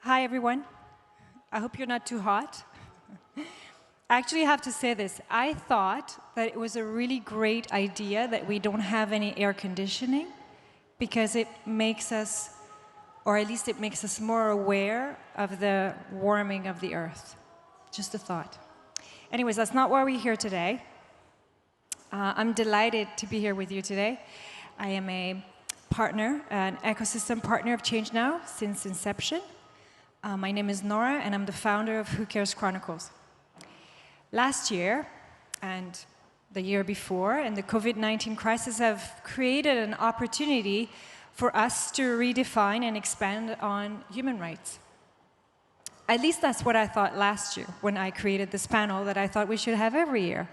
Hi, everyone. I hope you're not too hot. I actually have to say this. I thought that it was a really great idea that we don't have any air conditioning because it makes us, or at least it makes us more aware of the warming of the Earth. Just a thought. Anyways, that's not why we're here today. I'm delighted to be here with you today. I am a partner, an ecosystem partner of ChangeNOW since inception. My name is Nora, and I'm the founder of Who Cares Chronicles. Last year, and the year before, and the COVID-19 crisis have created an opportunity for us to redefine and expand on human rights. At least that's what I thought last year when I created this panel that I thought we should have every year.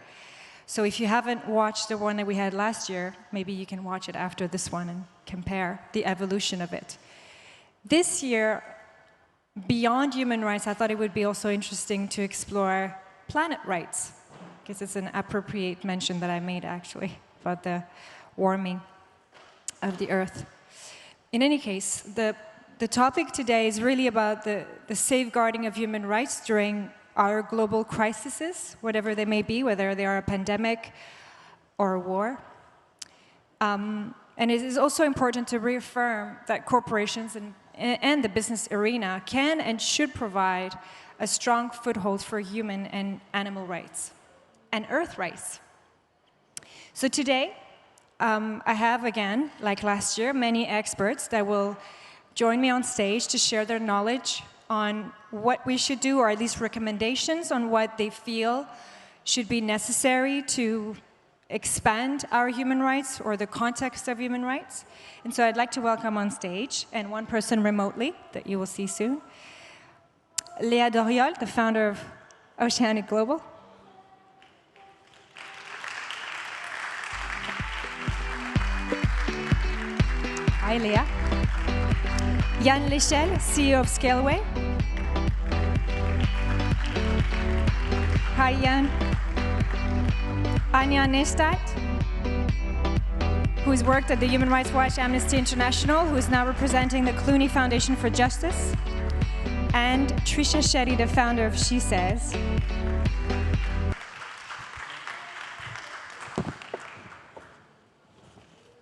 So if you haven't watched the one that we had last year, maybe you can watch it after this one and compare the evolution of it. This year, beyond human rights, I thought it would be also interesting to explore planet rights, because it's an appropriate mention that I made, actually, about the warming of the Earth. In any case, the topic today is really about the safeguarding of human rights during our global crises, whatever they may be, whether they are a pandemic or a war. And it is also important to reaffirm that corporations and the business arena can and should provide a strong foothold for human and animal rights and Earth rights. So today, I have, again, like last year, many experts that will join me on stage to share their knowledge on what we should do, or at least recommendations on what they feel should be necessary to expand our human rights or the context of human rights. And so I'd like to welcome on stage, and one person remotely that you will see soon, Léa Doriol, the founder of Oceanic Global. Hi, Léa. Yann Lechelle, CEO of Scaleway. Hi, Yann. Anya Neystat, who's worked at the Human Rights Watch Amnesty International, who is now representing the Clooney Foundation for Justice. And Trisha Shetty, the founder of SheSays.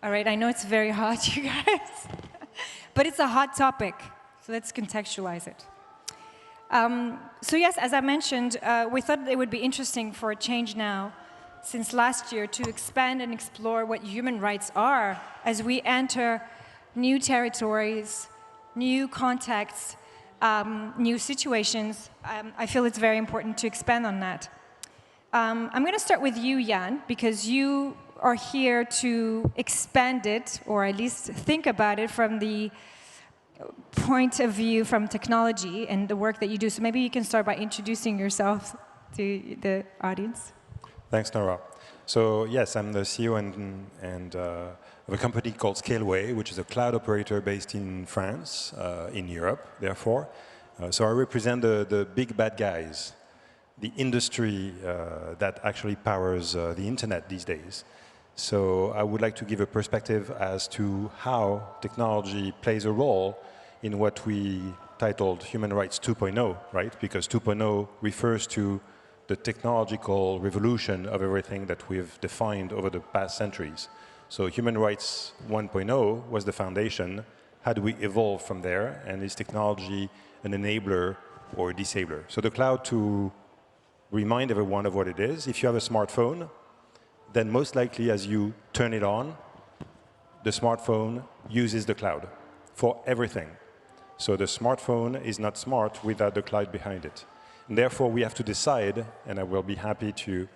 All right, I know it's very hot, you guys. But it's a hot topic, so let's contextualize it. So yes, as I mentioned, we thought it would be interesting for ChangeNOW since last year to expand and explore what human rights are as we enter new territories, new contexts, new situations. I feel it's very important to expand on that. I'm going to start with you, Yann, because you are here to expand it, or at least think about it from the point of view from technology and the work that you do. So maybe you can start by introducing yourself to the audience. Thanks, Nora. So yes, I'm the CEO of a company called Scaleway, which is a cloud operator based in France, in Europe, therefore. So I represent the big bad guys, the industry that actually powers the internet these days. So I would like to give a perspective as to how technology plays a role in what we titled Human Rights 2.0, right? Because 2.0 refers to the technological revolution of everything that we've defined over the past centuries. So Human Rights 1.0 was the foundation. How do we evolve from there? And is technology an enabler or a disabler? So the cloud, to remind everyone of what it is, if you have a smartphone, then most likely as you turn it on, the smartphone uses the cloud for everything. So the smartphone is not smart without the cloud behind it. And therefore, we have to decide, and I will be happy to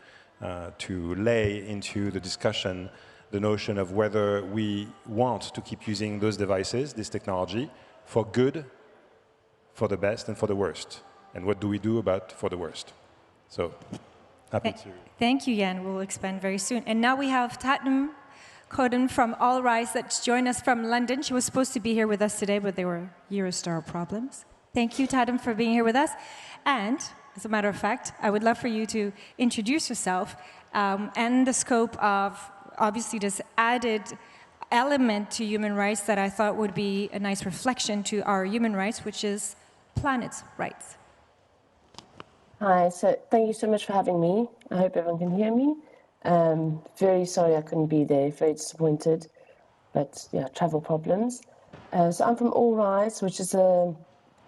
lay into the discussion the notion of whether we want to keep using those devices, this technology, for good, for the best, and for the worst. And what do we do about for the worst? So, happy to. Thank you, Yann. We'll expand very soon. And now we have Tatum Condon from AllRise that's joined us from London. She was supposed to be here with us today, but there were Eurostar problems. Thank you, Tatum, for being here with us. And, as a matter of fact, I would love for you to introduce yourself and the scope of, obviously, this added element to human rights that I thought would be a nice reflection to our human rights, which is planet's rights. Hi, so thank you so much for having me. I hope everyone can hear me. Very sorry I couldn't be there, very disappointed, but yeah, travel problems. So I'm from AllRise, which is a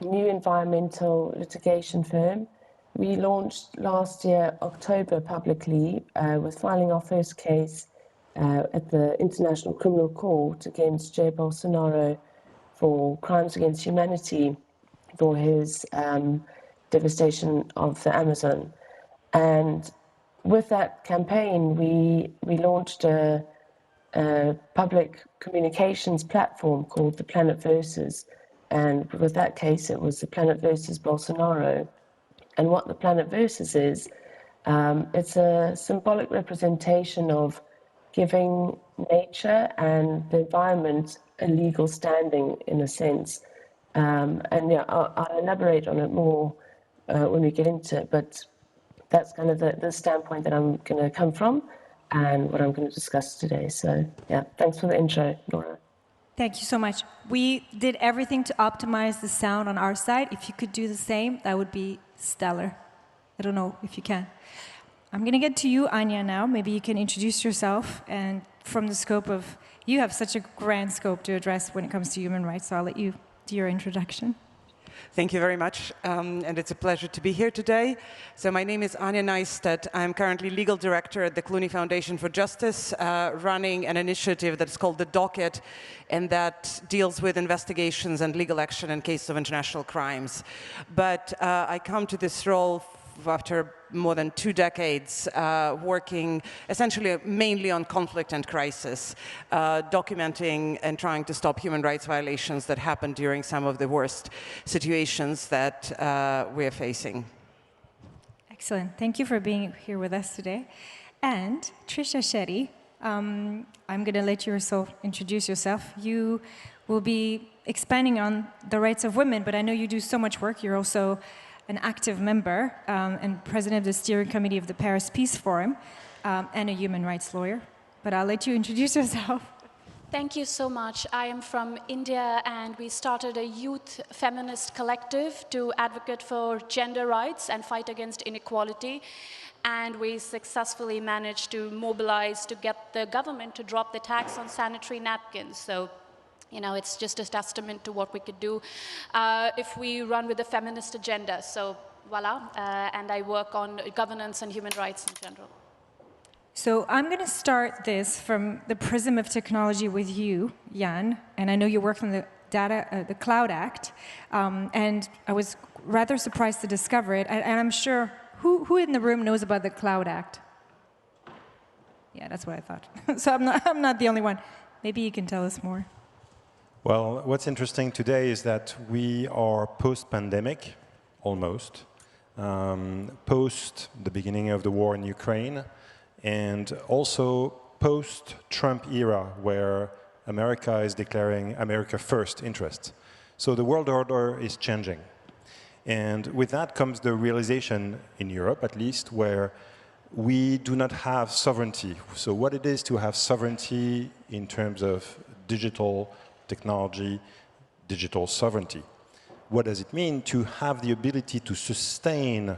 new environmental litigation firm. We launched last year, October, publicly with filing our first case at the International Criminal Court against Jair Bolsonaro for crimes against humanity for his devastation of the Amazon. And with that campaign, we launched a public communications platform called the Planet Versus. And with that case, it was the Planet Versus Bolsonaro. And what the Planet Versus is, it's a symbolic representation of giving nature and the environment a legal standing, in a sense. And yeah, I'll elaborate on it more when we get into it, but that's kind of the standpoint that I'm going to come from and what I'm going to discuss today. So yeah, thanks for the intro, Nora. Thank you so much. We did everything to optimize the sound on our side. If you could do the same, that would be stellar. I don't know if you can. I'm going to get to you, Anya, now. Maybe you can introduce yourself, and from the scope of, you have such a grand scope to address when it comes to human rights, so I'll let you do your introduction. Thank you very much, and it's a pleasure to be here today. So my name is Anya Neystat. I'm currently legal director at the Clooney Foundation for Justice, running an initiative that's called the Docket, and that deals with investigations and legal action in cases of international crimes. But I come to this role after more than 2 decades working essentially mainly on conflict and crisis, documenting and trying to stop human rights violations that happen during some of the worst situations that we're facing. Excellent. Thank you for being here with us today. And Trisha, Shetty, I'm going to let you introduce yourself. You will be expanding on the rights of women, but I know you do so much work. You're also an active member and president of the steering committee of the Paris Peace Forum and a human rights lawyer. But I'll let you introduce yourself. Thank you so much. I am from India, and we started a youth feminist collective to advocate for gender rights and fight against inequality. And we successfully managed to mobilize to get the government to drop the tax on sanitary napkins. So, you know, it's just a testament to what we could do if we run with a feminist agenda. So, voila. And I work on governance and human rights in general. So I'm going to start this from the prism of technology with you, Yann. And I know you work on the Cloud Act. And I was rather surprised to discover it. And I'm sure, who in the room knows about the Cloud Act? Yeah, that's what I thought. So I'm not the only one. Maybe you can tell us more. Well, what's interesting today is that we are post-pandemic, almost, post the beginning of the war in Ukraine, and also post-Trump era, where America is declaring America first interest. So the world order is changing. And with that comes the realization, in Europe at least, where we do not have sovereignty. So what it is to have sovereignty in terms of digital technology, digital sovereignty. What does it mean to have the ability to sustain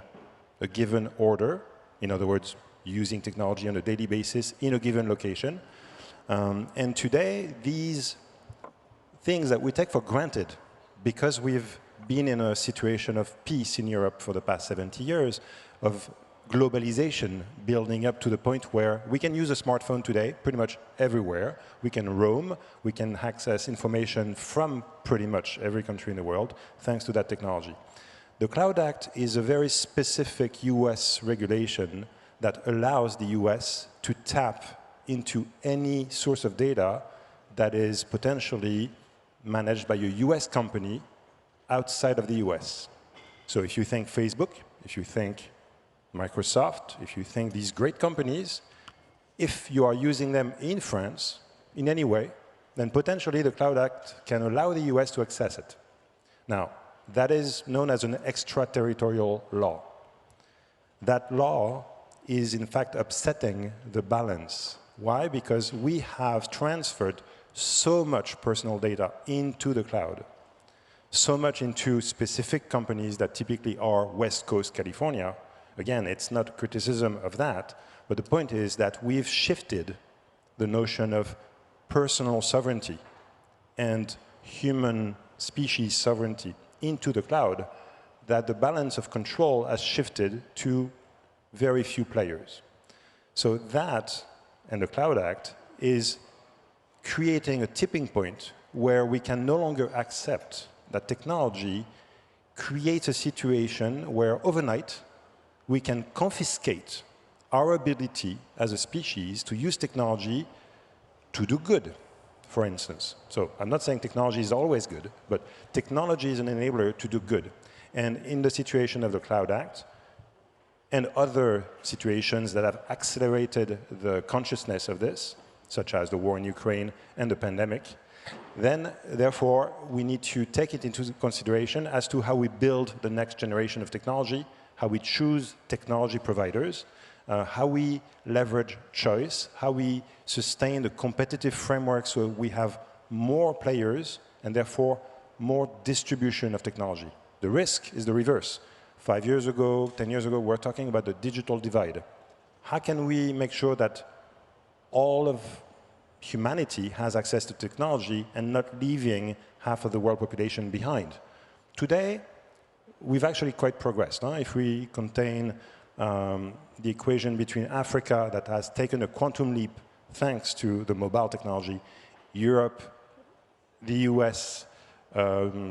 a given order, in other words, using technology on a daily basis in a given location? And today, these things that we take for granted, because we've been in a situation of peace in Europe for the past 70 years, of globalization building up to the point where we can use a smartphone today pretty much everywhere. We can roam, we can access information from pretty much every country in the world thanks to that technology. The Cloud Act is a very specific US regulation that allows the US to tap into any source of data that is potentially managed by a US company outside of the US. So if you think Facebook, if you think Microsoft, if you think these great companies, if you are using them in France in any way, then potentially the Cloud Act can allow the US to access it. Now, that is known as an extraterritorial law. That law is in fact upsetting the balance. Why? Because we have transferred so much personal data into the cloud. so much into specific companies that typically are West Coast California. Again, it's not a criticism of that, but the point is that we've shifted the notion of personal sovereignty and human species sovereignty into the cloud, that the balance of control has shifted to very few players. So that, and the Cloud Act, is creating a tipping point where we can no longer accept that technology creates a situation where overnight we can confiscate our ability as a species to use technology to do good, for instance. So I'm not saying technology is always good, but technology is an enabler to do good. And in the situation of the Cloud Act, and other situations that have accelerated the consciousness of this, such as the war in Ukraine and the pandemic, then, therefore, we need to take it into consideration as to how we build the next generation of technology, how we choose technology providers, how we leverage choice, how we sustain the competitive framework so we have more players and, therefore, more distribution of technology. The risk is the reverse. 5 years ago, 10 years ago, we're talking about the digital divide. How can we make sure that all of humanity has access to technology and not leaving half of the world population behind? Today, we've actually quite progressed. If we contain the equation between Africa that has taken a quantum leap thanks to the mobile technology, Europe, the US,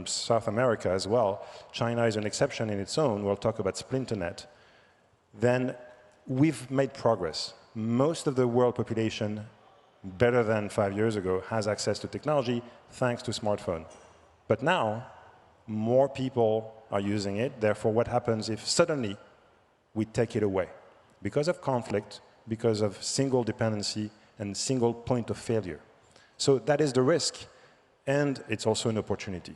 South America as well, China is an exception in its own, we'll talk about Splinternet, then we've made progress. Most of the world population, better than 5 years ago, has access to technology thanks to smartphone. But now, more people are using it, therefore what happens if suddenly we take it away? Because of conflict, because of single dependency and single point of failure. So that is the risk. And it's also an opportunity.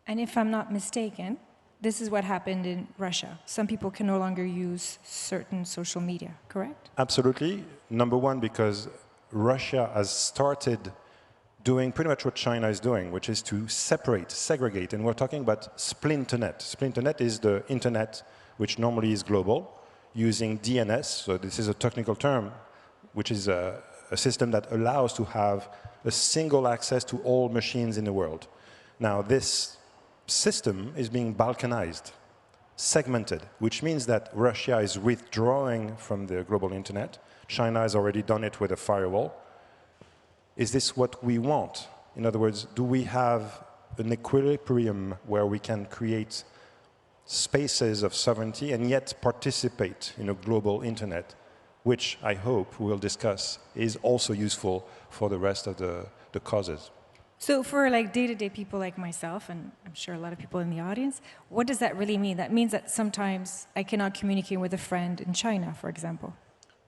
And if I'm not mistaken, this is what happened in Russia. Some people can no longer use certain social media, correct? Absolutely. Number one, because Russia has started doing pretty much what China is doing, which is to separate, segregate, and we're talking about Splinternet. Splinternet is the internet which normally is global, using DNS, so this is a technical term, which is a system that allows to have a single access to all machines in the world. Now, this system is being balkanized, segmented, which means that Russia is withdrawing from the global internet. China has already done it with a firewall. Is this what we want? In other words, do we have an equilibrium where we can create spaces of sovereignty and yet participate in a global internet, which I hope we'll discuss is also useful for the rest of the causes. So for like day-to-day people like myself, and I'm sure a lot of people in the audience, what does that really mean? That means that sometimes I cannot communicate with a friend in China, for example.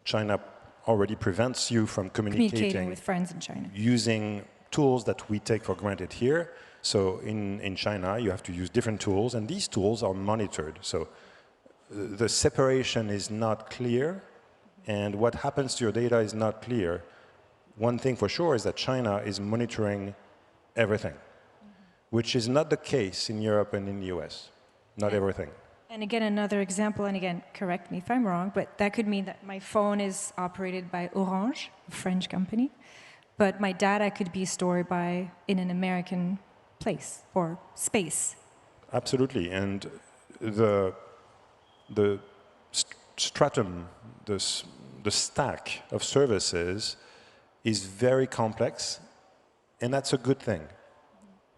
China already prevents you from communicating with friends in China, using tools that we take for granted here. So in China, you have to use different tools, and these tools are monitored. So the separation is not clear, and what happens to your data is not clear. One thing for sure is that China is monitoring everything, which is not the case in Europe and in the US. Not everything. And again, another example, and again, correct me if I'm wrong, but that could mean that my phone is operated by Orange, a French company, but my data could be stored in an American place or space. Absolutely, and the stratum, the stack of services is very complex, and that's a good thing.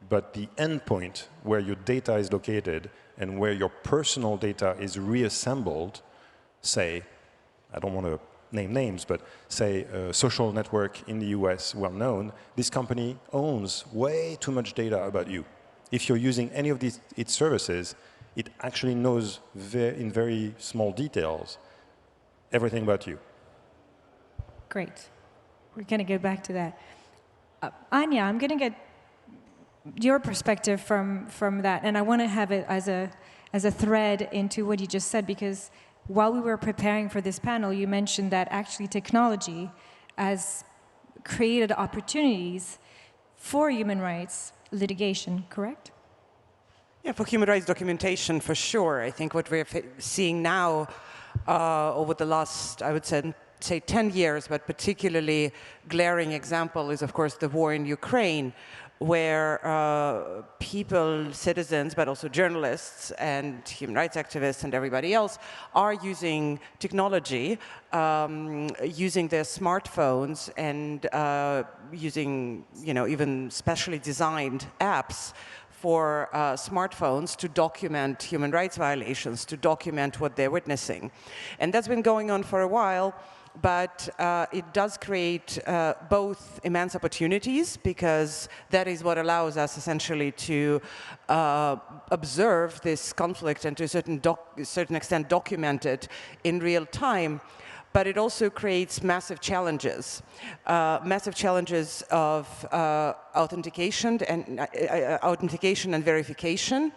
But the endpoint where your data is located and where your personal data is reassembled, say, I don't want to name names, but say a social network in the US, well known, this company owns way too much data about you. If you're using any of its services, it actually knows in very small details everything about you. Great. We're going to get back to that. Anya, I'm going to get your perspective from that, and I want to have it as a thread into what you just said, because while we were preparing for this panel, you mentioned that actually technology has created opportunities for human rights litigation, correct? Yeah, for human rights documentation, for sure. I think what we're seeing now over the last, I would say 10 years, but particularly glaring example is, of course, the war in Ukraine, where people, citizens, but also journalists and human rights activists and everybody else are using technology, using their smartphones and using, even specially designed apps for smartphones to document human rights violations, to document what they're witnessing. And that's been going on for a while, but it does create both immense opportunities, because that is what allows us essentially to observe this conflict and to a certain extent document it in real time. But it also creates massive challenges of authentication and verification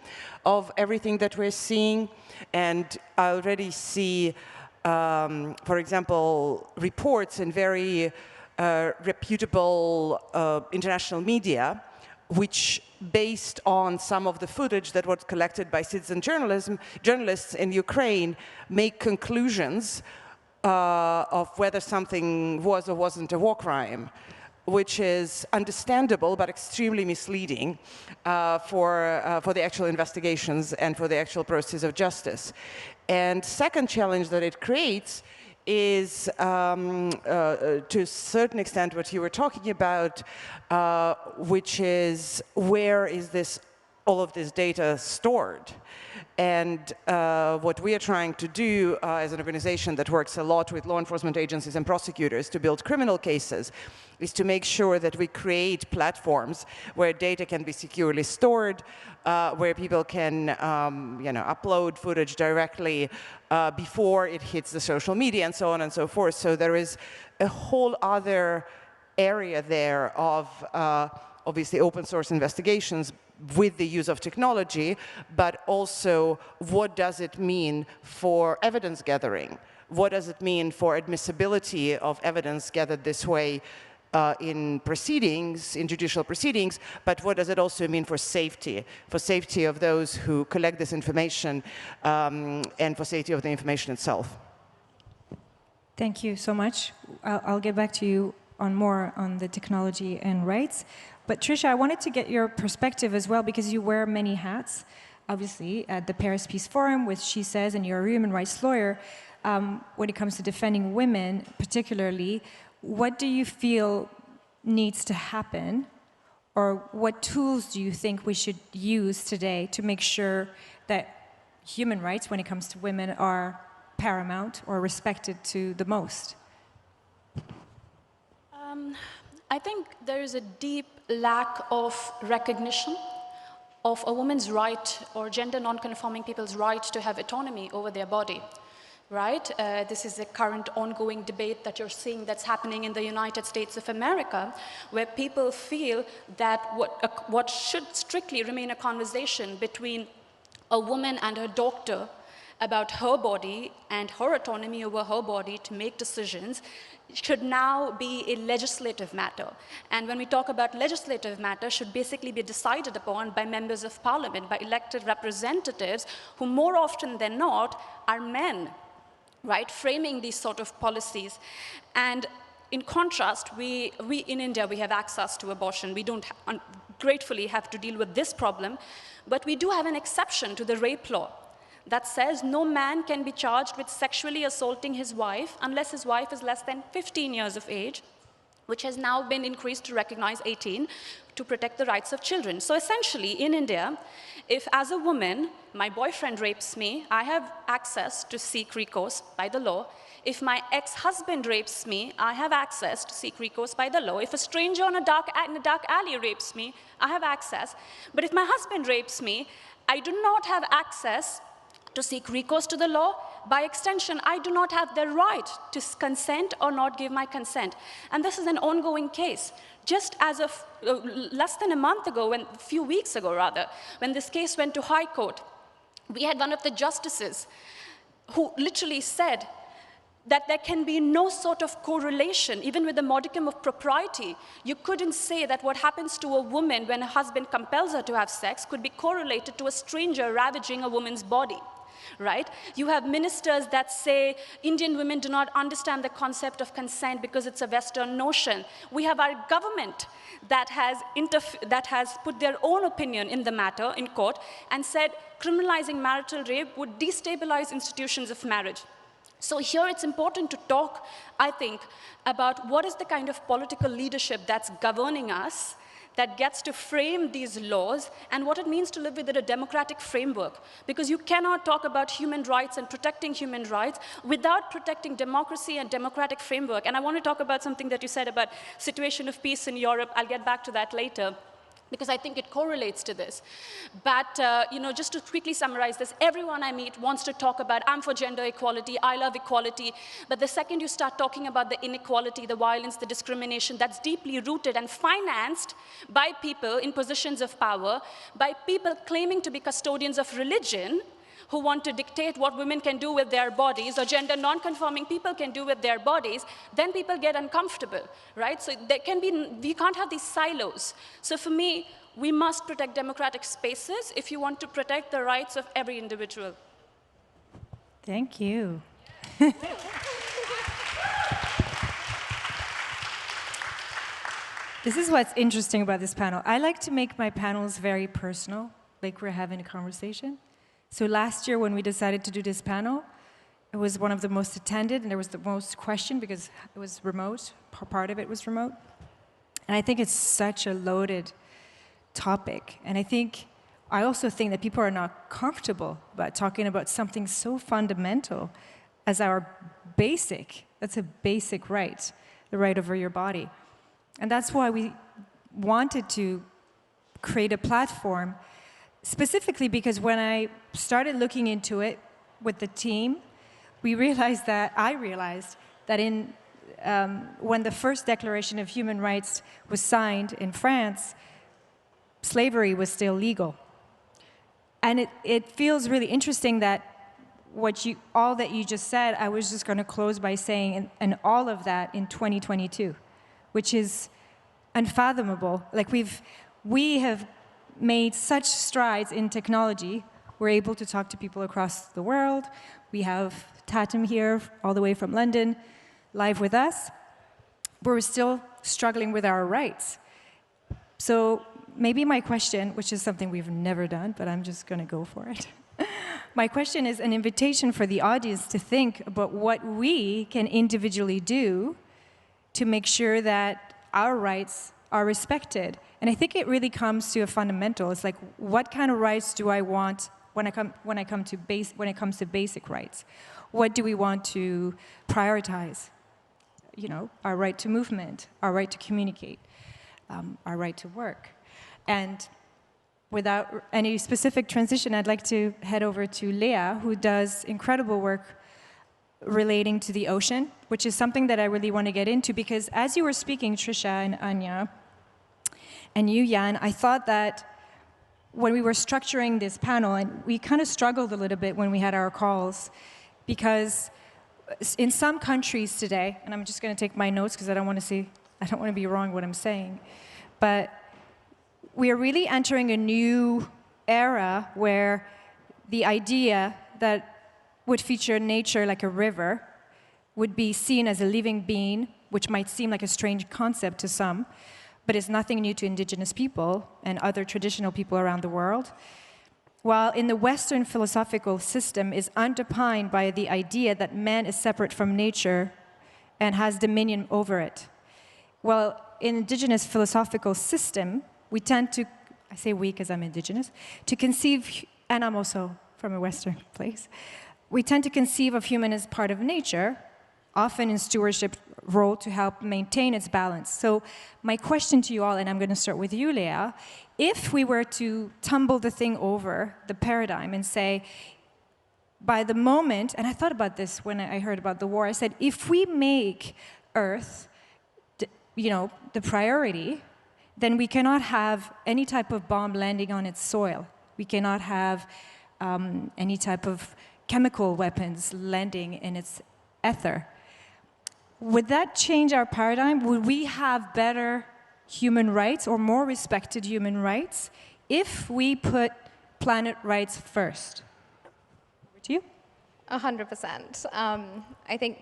of everything that we're seeing. And I already see, for example, reports in very reputable international media, which, based on some of the footage that was collected by citizen journalists in Ukraine, make conclusions of whether something was or wasn't a war crime, which is understandable but extremely misleading for the actual investigations and for the actual process of justice. And second challenge that it creates is, to a certain extent, what you were talking about, which is, where is all of this data stored? And what we are trying to do as an organization that works a lot with law enforcement agencies and prosecutors to build criminal cases is to make sure that we create platforms where data can be securely stored, where people can upload footage directly before it hits the social media and so on and so forth. So there is a whole other area there of obviously open source investigations with the use of technology, but also what does it mean for evidence gathering? What does it mean for admissibility of evidence gathered this way in proceedings, in judicial proceedings, but what does it also mean for safety of those who collect this information, and for safety of the information itself? Thank you so much. I'll get back to you on more on the technology and rights. But Trisha, I wanted to get your perspective as well, because you wear many hats, obviously, at the Paris Peace Forum with SheSays, and you're a human rights lawyer. When it comes to defending women, particularly, what do you feel needs to happen, or what tools do you think we should use today to make sure that human rights, when it comes to women, are paramount or respected to the most? I think there is a deep lack of recognition of a woman's right, or gender non-conforming people's right, to have autonomy over their body, right? This is a current ongoing debate that you're seeing that's happening in the United States of America, where people feel that what should strictly remain a conversation between a woman and her doctor about her body and her autonomy over her body to make decisions should now be a legislative matter. And when we talk about legislative matter, should basically be decided upon by members of parliament, by elected representatives, who more often than not are men, right, framing these sort of policies. And in contrast, we in India, we have access to abortion. We don't gratefully have to deal with this problem, but we do have an exception to the rape law that says no man can be charged with sexually assaulting his wife unless his wife is less than 15 years of age, which has now been increased to recognize 18 to protect the rights of children. So essentially, in India, if as a woman, my boyfriend rapes me, I have access to seek recourse by the law. If my ex-husband rapes me, I have access to seek recourse by the law. If a stranger in a dark alley rapes me, I have access. But if my husband rapes me, I do not have access to seek recourse to the law. By extension, I do not have the right to consent or not give my consent. And this is an ongoing case. Just as of less than a month ago, a few weeks ago rather, when this case went to High Court, we had one of the justices who literally said, that there can be no sort of correlation, even with a modicum of propriety. You couldn't say that what happens to a woman when a husband compels her to have sex could be correlated to a stranger ravaging a woman's body, right? You have ministers that say Indian women do not understand the concept of consent because it's a Western notion. We have our government that has put their own opinion in the matter in court and said criminalizing marital rape would destabilize institutions of marriage. So here it's important to talk, I think, about what is the kind of political leadership that's governing us, that gets to frame these laws, and what it means to live within a democratic framework. Because you cannot talk about human rights and protecting human rights without protecting democracy and democratic framework. And I want to talk about something that you said about situation of peace in Europe. I'll get back to that later, because I think it correlates to this. But just to quickly summarize this, everyone I meet wants to talk about, I'm for gender equality, I love equality, but the second you start talking about the inequality, the violence, the discrimination, that's deeply rooted and financed by people in positions of power, by people claiming to be custodians of religion, who want to dictate what women can do with their bodies, or gender non-conforming people can do with their bodies, then people get uncomfortable, right? So we can't have these silos. So for me, we must protect democratic spaces if you want to protect the rights of every individual. Thank you. This is what's interesting about this panel. I like to make my panels very personal, like we're having a conversation. So last year when we decided to do this panel, it was one of the most attended, and there was the most questioned because it was remote, part of it was remote. And I think it's such a loaded topic. And I also think that people are not comfortable about talking about something so fundamental as our that's a basic right, the right over your body. And that's why we wanted to create a platform, specifically because when I started looking into it with the team, I realized that when the first Declaration of Human Rights was signed in France, slavery was still legal. And it feels really interesting that all that you just said, I was just going to close by saying, and all of that in 2022, which is unfathomable. Like we have made such strides in technology. We're able to talk to people across the world. We have Tatum here, all the way from London, live with us. But we're still struggling with our rights. So maybe my question, which is something we've never done, but I'm just going to go for it. My question is an invitation for the audience to think about what we can individually do to make sure that our rights are respected. And I think it really comes to a fundamental. It's like, what kind of rights do I want when it comes to basic rights? What do we want to prioritize? Our right to movement, our right to communicate, our right to work. And without any specific transition, I'd like to head over to Leah, who does incredible work relating to the ocean, which is something that I really want to get into, because as you were speaking, Trisha and Anya, and you, Yann, I thought that when we were structuring this panel, and we kind of struggled a little bit when we had our calls, because in some countries today, and I'm just going to take my notes because I don't want to be wrong what I'm saying, but we are really entering a new era where the idea that would feature nature like a river would be seen as a living being, which might seem like a strange concept to some, but is nothing new to indigenous people and other traditional people around the world. While in the Western philosophical system is underpinned by the idea that man is separate from nature and has dominion over it. Well, in indigenous philosophical system, we tend to, I say we because I'm indigenous, to conceive, and I'm also from a Western place, we tend to conceive of human as part of nature, often in stewardship role to help maintain its balance. So my question to you all, and I'm going to start with you, Leah, if we were to tumble the thing over, the paradigm, and say, by the moment, and I thought about this when I heard about the war, I said, if we make Earth, the priority, then we cannot have any type of bomb landing on its soil. We cannot have any type of chemical weapons landing in its ether. would that change our paradigm? Would we have better human rights or more respected human rights if we put planet rights first? Over to you. 100%. I think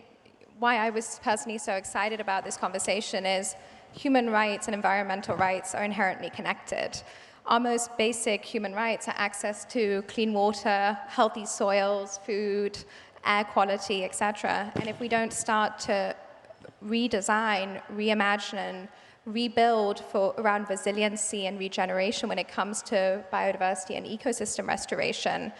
why I was personally so excited about this conversation is human rights and environmental rights are inherently connected. Our most basic human rights are access to clean water, healthy soils, food, air quality, etc. And if we don't start to redesign, reimagine, rebuild around resiliency and regeneration when it comes to biodiversity and ecosystem restoration,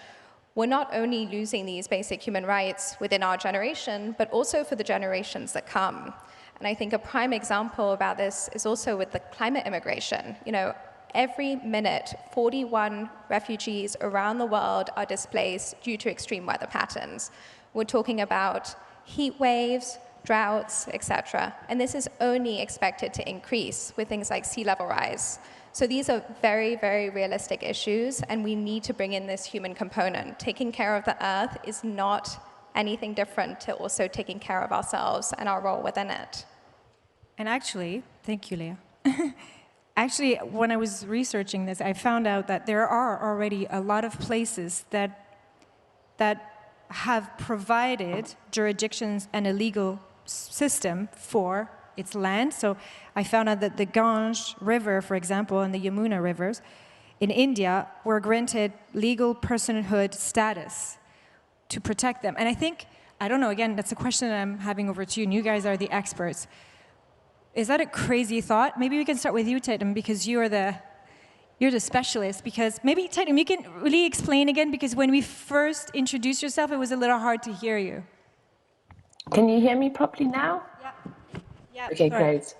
we're not only losing these basic human rights within our generation, but also for the generations that come. And I think a prime example about this is also with the climate immigration. You know, every minute, 41 refugees around the world are displaced due to extreme weather patterns. We're talking about heat waves, droughts, etc. And this is only expected to increase with things like sea level rise. So these are very, very realistic issues, and we need to bring in this human component. Taking care of the Earth is not anything different to also taking care of ourselves and our role within it. And actually, thank you, Leah. Actually, when I was researching this, I found out that there are already a lot of places that have provided jurisdictions and a legal system for its land. So I found out that the Gange River, for example, and the Yamuna rivers in India were granted legal personhood status to protect them. And I think, I don't know, again, that's a question that I'm having over to you, and you guys are the experts. Is that a crazy thought? Maybe we can start with you, Tatum, because you're the specialist. Because maybe, Tatum, you can really explain again, because when we first introduced yourself, it was a little hard to hear you. Can you hear me properly now? Yeah. Okay, sorry. great.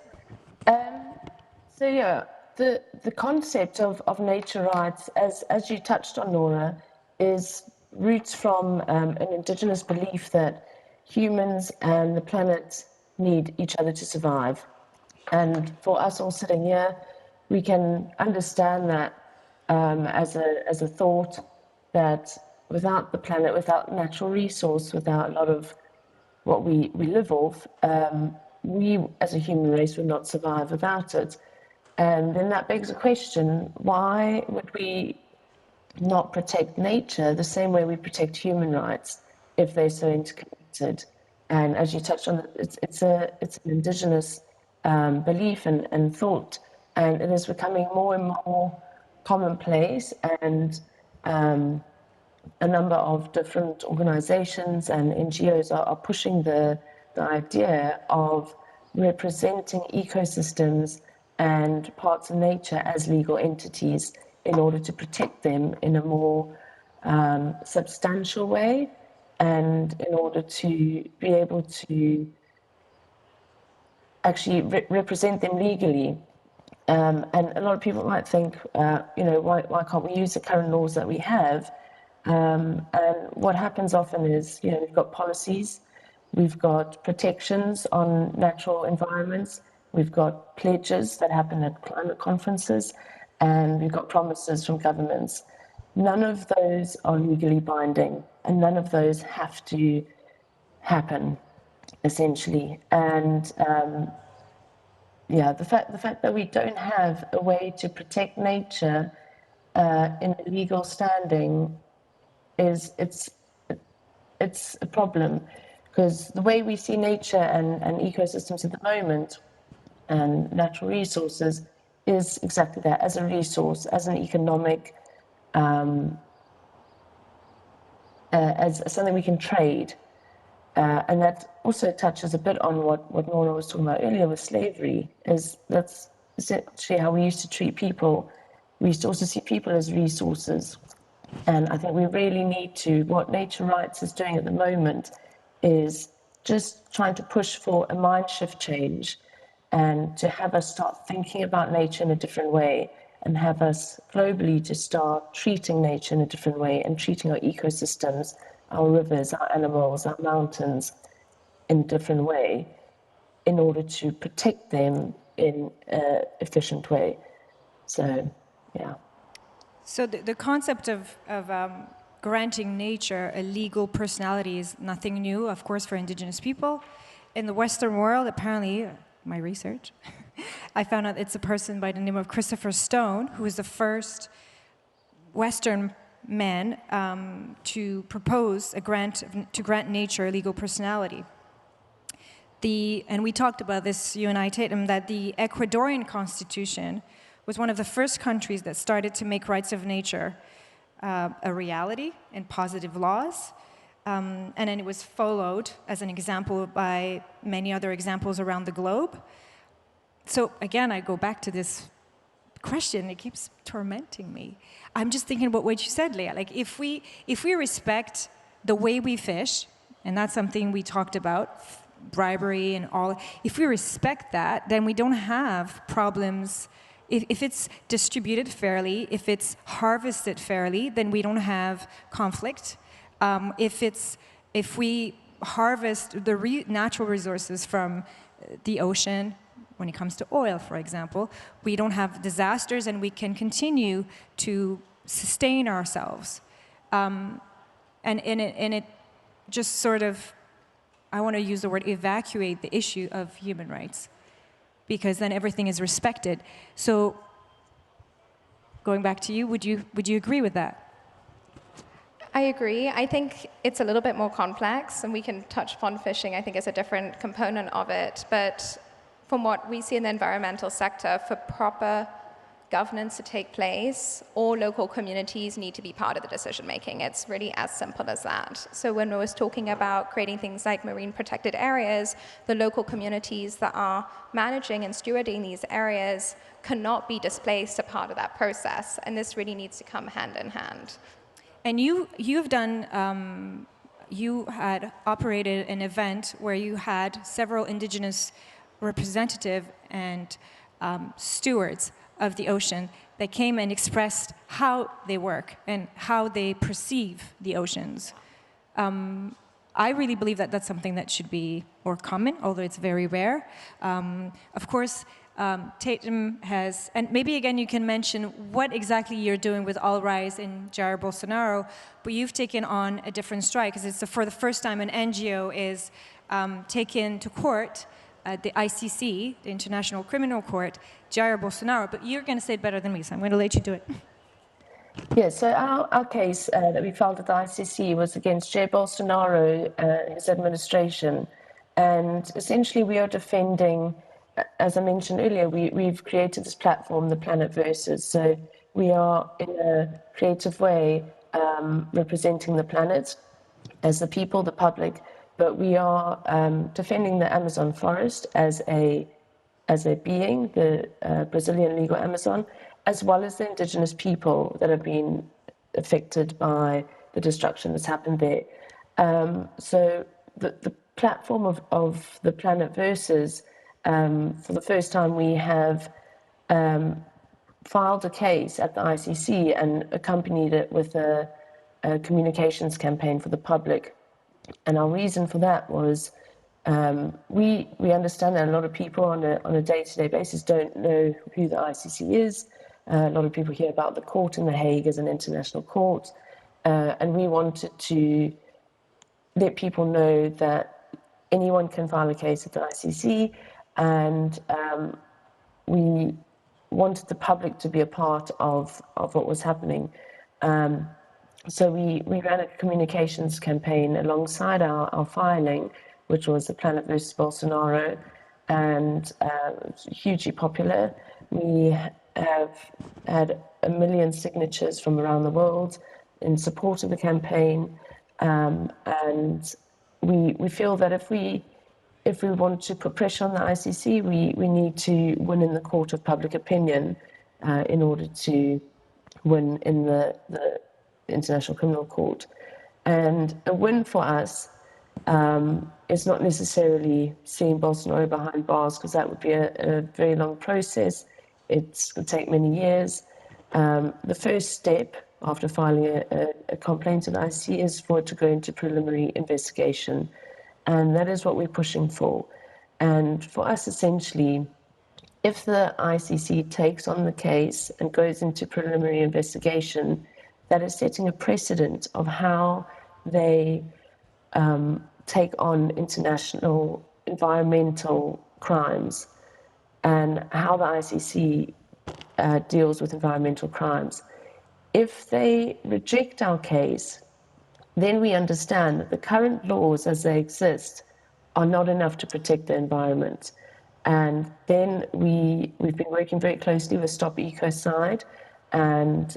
So yeah, the concept of nature rights, as you touched on, Nora, is roots from an indigenous belief that humans and the planet need each other to survive. And for us all sitting here, we can understand that as a thought that without the planet, without natural resource, without a lot of what we live off, we as a human race would not survive without it. And then that begs the question, why would we not protect nature the same way we protect human rights if they're so interconnected? And as you touched on, it's an indigenous belief and thought, and it is becoming more and more commonplace, and a number of different organizations and NGOs are pushing the idea of representing ecosystems and parts of nature as legal entities in order to protect them in a more substantial way, and in order to be able to actually represent them legally. And a lot of people might think, why can't we use the current laws that we have? And what happens often is, we've got policies, we've got protections on natural environments, we've got pledges that happen at climate conferences, and we've got promises from governments. None of those are legally binding, and none of those have to happen, essentially. And the fact that we don't have a way to protect nature in a legal standing it's a problem, because the way we see nature and ecosystems at the moment and natural resources is exactly that, as a resource, as an economic, as something we can trade. And that also touches a bit on what Nora was talking about earlier with slavery, that's essentially how we used to treat people. We used to also see people as resources. And I think we really need to, what nature rights is doing at the moment is just trying to push for a mind shift change, and to have us start thinking about nature in a different way, and have us globally to start treating nature in a different way, and treating our ecosystems, our rivers, our animals, our mountains in a different way, in order to protect them in an efficient way. So, yeah. So the concept of granting nature a legal personality is nothing new, of course, for indigenous people. in the Western world, apparently, my research, I found out it's a person by the name of Christopher Stone, who is the first Western man to propose to grant nature legal personality. And we talked about this, you and I, Tatum, that the Ecuadorian constitution was one of the first countries that started to make rights of nature a reality in positive laws. And then it was followed as an example by many other examples around the globe. So again, I go back to this question. It keeps tormenting me. I'm just thinking about what you said, Leah. Like, if we respect the way we fish, and that's something we talked about, bribery and all, if we respect that, then we don't have problems. If it's distributed fairly, if it's harvested fairly, then we don't have conflict. If we harvest the natural resources from the ocean, when it comes to oil, for example, we don't have disasters and we can continue to sustain ourselves. And it just sort of, I want to use the word evacuate the issue of human rights, because then everything is respected. So going back to you, would you agree with that? I agree. I think it's a little bit more complex, and we can touch upon fishing. I think it's a different component of it. But from what we see in the environmental sector, for proper governance to take place, all local communities need to be part of the decision making. It's really as simple as that. So when we was talking about creating things like marine protected areas, the local communities that are managing and stewarding these areas cannot be displaced a part of that process. And this really needs to come hand in hand. And you've done, you had operated an event where you had several indigenous representatives and stewards of the ocean that came and expressed how they work and how they perceive the oceans. I really believe that that's something that should be more common, although it's very rare. Of course, Tatum has, and maybe again you can mention what exactly you're doing with AllRise in Jair Bolsonaro, but you've taken on a different strike, because it's for the first time an NGO is taken to court, the ICC, the International Criminal Court, Jair Bolsonaro, but you're going to say it better than me, so I'm going to let you do it. Yeah, so our case that we filed at the ICC was against Jair Bolsonaro and his administration, and essentially we are defending, as I mentioned earlier, we've created this platform, the Planet Versus. So we are, in a creative way, representing the planet as the people, the public, but we are defending the Amazon forest as a being, the Brazilian legal Amazon, as well as the indigenous people that have been affected by the destruction that's happened there. So the platform of the Planet Versus, for the first time, we have filed a case at the ICC and accompanied it with a communications campaign for the public. And our reason for that was we understand that a lot of people on a day-to-day basis don't know who the ICC is. A lot of people hear about the court in The Hague as an international court. And we wanted to let people know that anyone can file a case at the ICC, and we wanted the public to be a part of what was happening. So we ran a communications campaign alongside our filing, which was the Planet versus Bolsonaro, and it's hugely popular. We have had 1 million signatures from around the world in support of the campaign, and we feel that if we want to put pressure on the ICC, we need to win in the court of public opinion in order to win in the International Criminal Court. And a win for us is not necessarily seeing Bolsonaro behind bars, because that would be a very long process. It would take many years. The first step after filing a complaint to the ICC is for it to go into preliminary investigation. And that is what we're pushing for. And for us, essentially, if the ICC takes on the case and goes into preliminary investigation, that is setting a precedent of how they take on international environmental crimes and how the ICC deals with environmental crimes. If they reject our case, then we understand that the current laws as they exist are not enough to protect the environment. And then we've been working very closely with Stop Ecocide, and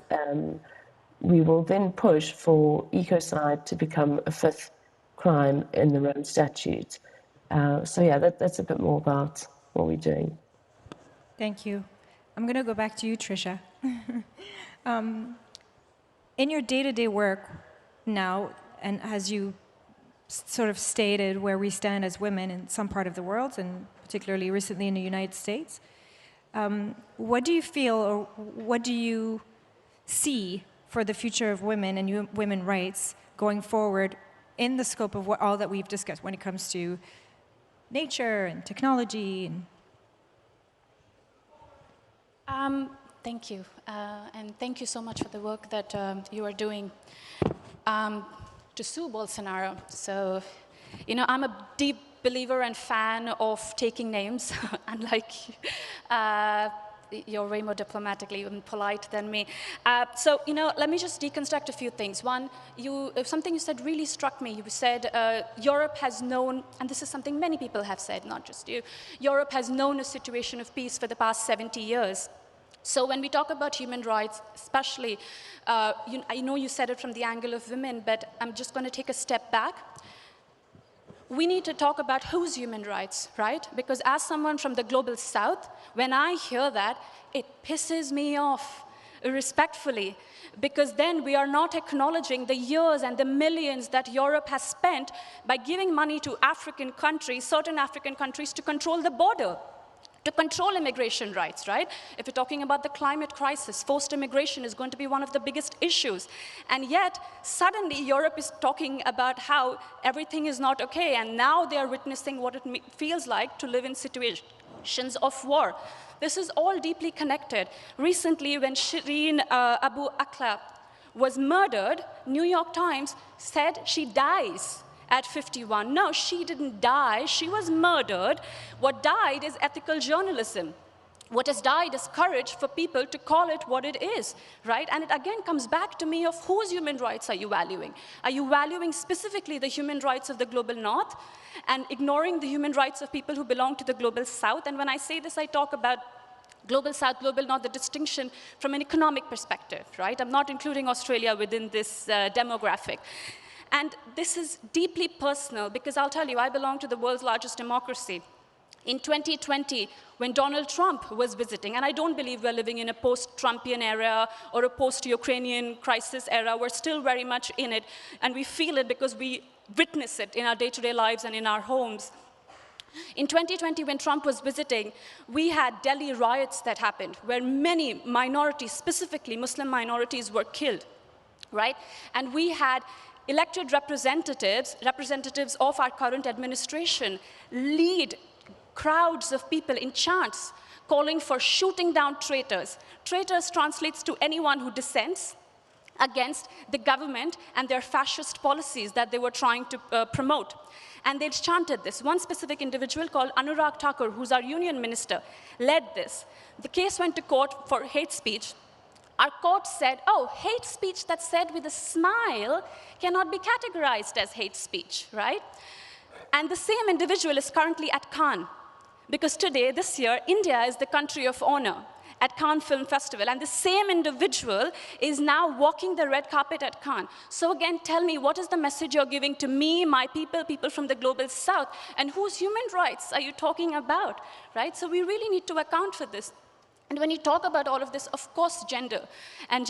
we will then push for ecocide to become a 5th crime in the Rome Statute. So yeah, that's a bit more about what we're doing. Thank you. I'm going to go back to you, Trisha. In your day-to-day work now, and as you sort of stated where we stand as women in some part of the world, and particularly recently in the United States, what do you feel, or what do you see for the future of women and women's rights going forward in the scope of all that we've discussed when it comes to nature and technology? Thank you, and thank you so much for the work that you are doing to sue Bolsonaro. So, you know, I'm a deep believer and fan of taking names, unlike you're way more diplomatically and polite than me. So, you know, let me just deconstruct a few things. One, something you said really struck me. You said Europe has known, and this is something many people have said, not just you, Europe has known a situation of peace for the past 70 years. So when we talk about human rights, especially, I know you said it from the angle of women, but I'm just going to take a step back. We need to talk about whose human rights, right? Because as someone from the global south, when I hear that, it pisses me off, respectfully, because then we are not acknowledging the years and the millions that Europe has spent by giving money to African countries, certain African countries, to control the border, to control immigration rights, right? If we're talking about the climate crisis, forced immigration is going to be one of the biggest issues. And yet, suddenly, Europe is talking about how everything is not okay, and now they are witnessing what it feels like to live in situations of war. This is all deeply connected. Recently, when Shireen Abu Akleh was murdered, New York Times said she dies at 51. No, she didn't die. She was murdered. What died is ethical journalism. What has died is courage for people to call it what it is, right? And it again comes back to me of whose human rights are you valuing? Are you valuing specifically the human rights of the global north and ignoring the human rights of people who belong to the global south? And when I say this, I talk about global south, global north, the distinction from an economic perspective, right? I'm not including Australia within this demographic. And this is deeply personal, because I'll tell you, I belong to the world's largest democracy. In 2020, when Donald Trump was visiting, and I don't believe we're living in a post-Trumpian era or a post-Ukrainian crisis era, we're still very much in it, and we feel it because we witness it in our day-to-day lives and in our homes. In 2020, when Trump was visiting, we had Delhi riots that happened, where many minorities, specifically Muslim minorities, were killed, right? And we had elected representatives of our current administration, lead crowds of people in chants calling for shooting down traitors. Traitors translates to anyone who dissents against the government and their fascist policies that they were trying to promote. And they chanted this. One specific individual called Anurag Thakur, who's our union minister, led this. The case went to court for hate speech. Our court said, oh, hate speech that's said with a smile cannot be categorized as hate speech, right? And the same individual is currently at Cannes, because today, this year, India is the country of honor at Cannes Film Festival, and the same individual is now walking the red carpet at Cannes. So again, tell me, what is the message you're giving to me, my people, people from the global south, and whose human rights are you talking about, right? So we really need to account for this. And when you talk about all of this, of course, gender and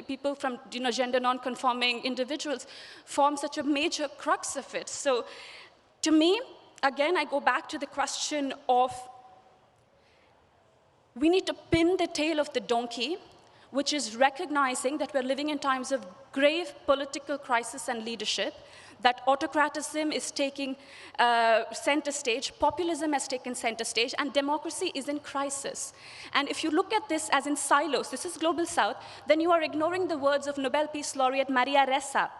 people from gender non-conforming individuals form such a major crux of it. So to me, again, I go back to the question of we need to pin the tail of the donkey, which is recognizing that we're living in times of grave political crisis and leadership, that autocratism is taking center stage, populism has taken center stage, and democracy is in crisis. And if you look at this as in silos, this is Global South, then you are ignoring the words of Nobel Peace Laureate Maria Ressa,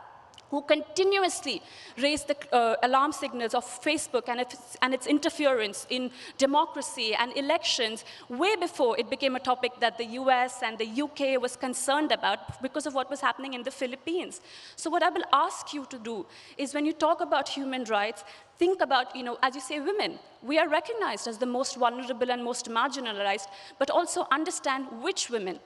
who continuously raise the alarm signals of Facebook and its interference in democracy and elections way before it became a topic that the US and the UK was concerned about because of what was happening in the Philippines. So what I will ask you to do is when you talk about human rights, think about, as you say, women. We are recognized as the most vulnerable and most marginalized, but also understand which women.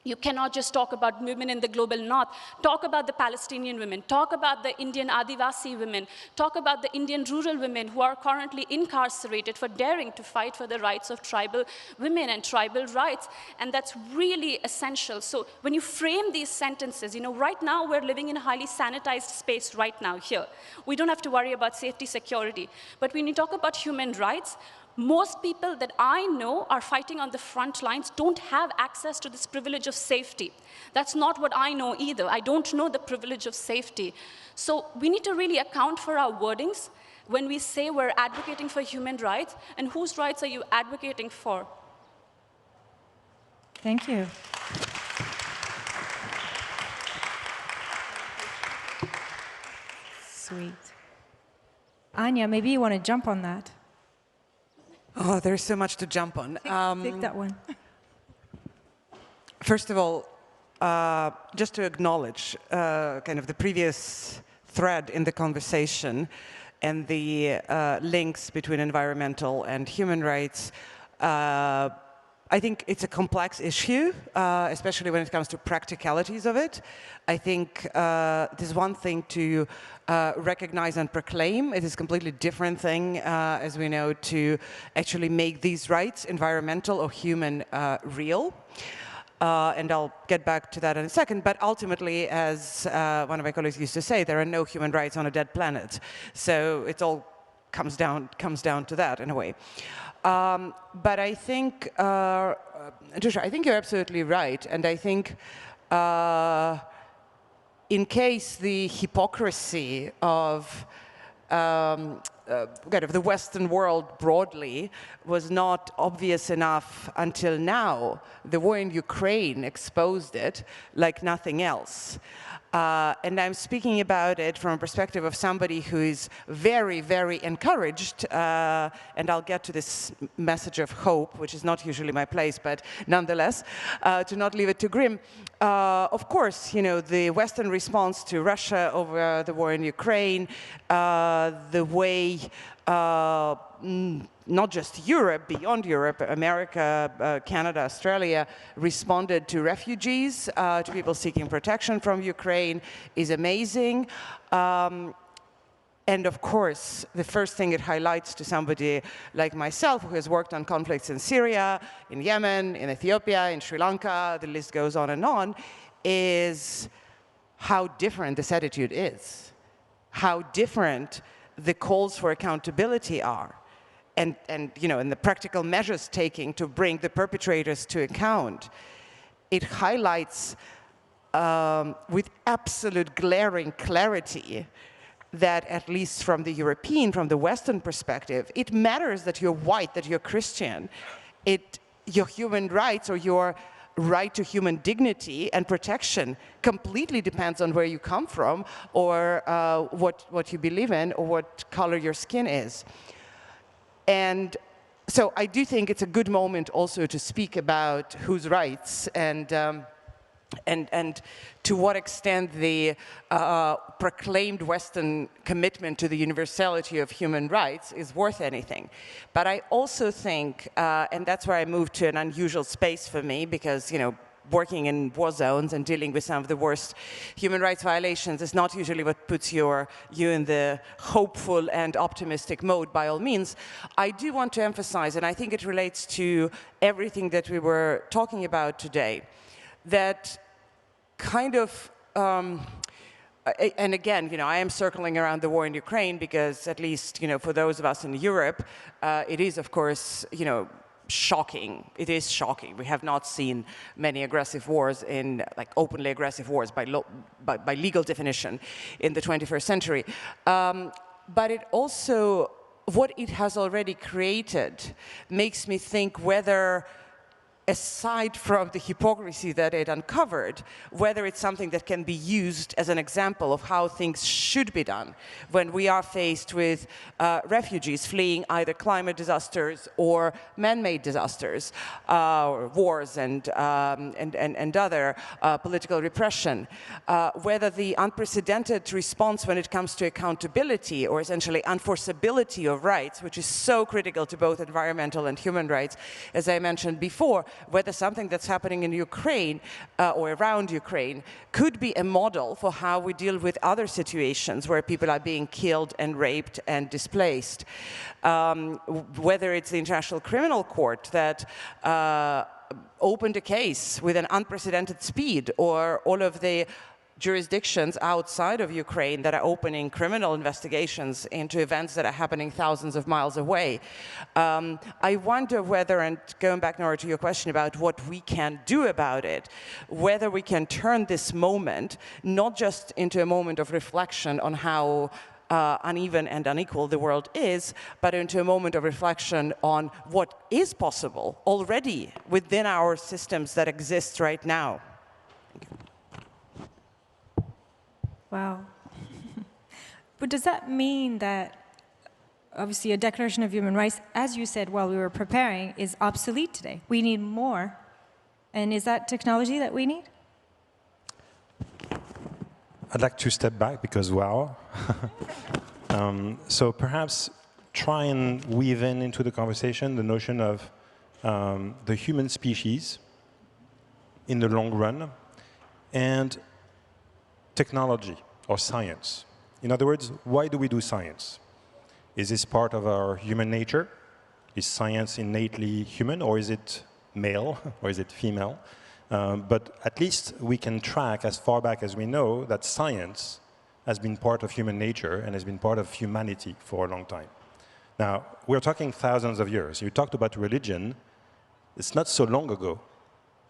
You cannot just talk about women in the global north. Talk about the Palestinian women. Talk about the Indian Adivasi women. Talk about the Indian rural women who are currently incarcerated for daring to fight for the rights of tribal women and tribal rights. And that's really essential. So when you frame these sentences, right now we're living in a highly sanitized space right now here. We don't have to worry about safety, security. But when you talk about human rights, most people that I know are fighting on the front lines don't have access to this privilege of safety. That's not what I know either. I don't know the privilege of safety. So we need to really account for our wordings when we say we're advocating for human rights, and whose rights are you advocating for? Thank you. Sweet. Anya, maybe you want to jump on that. Oh, there's so much to jump on. Take that one. First of all, just to acknowledge kind of the previous thread in the conversation and the links between environmental and human rights. I think it's a complex issue, especially when it comes to practicalities of it. I think there's one thing to recognize and proclaim. It is a completely different thing, as we know, to actually make these rights, environmental or human, real. And I'll get back to that in a second. But ultimately, as one of my colleagues used to say, there are no human rights on a dead planet. So it all comes down to that in a way. But I think, Trisha, I think you're absolutely right. And I think in case the hypocrisy of kind of the Western world broadly was not obvious enough until now, the war in Ukraine exposed it like nothing else. And I'm speaking about it from a perspective of somebody who is very, very encouraged, and I'll get to this message of hope, which is not usually my place, but nonetheless, to not leave it too grim. Of course, the Western response to Russia over the war in Ukraine, the way not just Europe, beyond Europe, America, Canada, Australia, responded to refugees, to people seeking protection from Ukraine, is amazing. And of course, the first thing it highlights to somebody like myself, who has worked on conflicts in Syria, in Yemen, in Ethiopia, in Sri Lanka, the list goes on, is how different this attitude is, how different the calls for accountability are. And the practical measures taking to bring the perpetrators to account. It highlights with absolute glaring clarity that, at least from the European, from the Western perspective, it matters that you're white, that you're Christian. Your human rights or your right to human dignity and protection completely depends on where you come from or what you believe in or what color your skin is. And so I do think it's a good moment also to speak about whose rights and to what extent the proclaimed Western commitment to the universality of human rights is worth anything. But I also think, and that's where I moved to an unusual space for me, because working in war zones and dealing with some of the worst human rights violations is not usually what puts you in the hopeful and optimistic mode, by all means. I do want to emphasize, and I think it relates to everything that we were talking about today, that kind of, and again, I am circling around the war in Ukraine because, at least, for those of us in Europe, it is, of course, shocking. It is shocking. We have not seen many aggressive wars openly aggressive wars by legal definition in the 21st century. But it also, what it has already created makes me think whether aside from the hypocrisy that it uncovered, whether it's something that can be used as an example of how things should be done when we are faced with refugees fleeing either climate disasters or man-made disasters, wars and other political repression, whether the unprecedented response when it comes to accountability or essentially enforceability of rights, which is so critical to both environmental and human rights, as I mentioned before, whether something that's happening in Ukraine or around Ukraine could be a model for how we deal with other situations where people are being killed and raped and displaced. Whether it's the International Criminal Court that opened a case with an unprecedented speed, or all of the jurisdictions outside of Ukraine that are opening criminal investigations into events that are happening thousands of miles away. I wonder whether, and going back, Nora, to your question about what we can do about it, whether we can turn this moment not just into a moment of reflection on how uneven and unequal the world is, but into a moment of reflection on what is possible already within our systems that exist right now. Thank you. Wow. But does that mean that, obviously, a Declaration of Human Rights, as you said while we were preparing, is obsolete today? We need more. And is that technology that we need? I'd like to step back because, wow. So perhaps try and weave into the conversation the notion of the human species in the long run and technology or science. In other words, why do we do science? Is this part of our human nature? Is science innately human, or is it male, or is it female? But at least we can track as far back as we know that science has been part of human nature and has been part of humanity for a long time. Now, we're talking thousands of years. You talked about religion. It's not so long ago.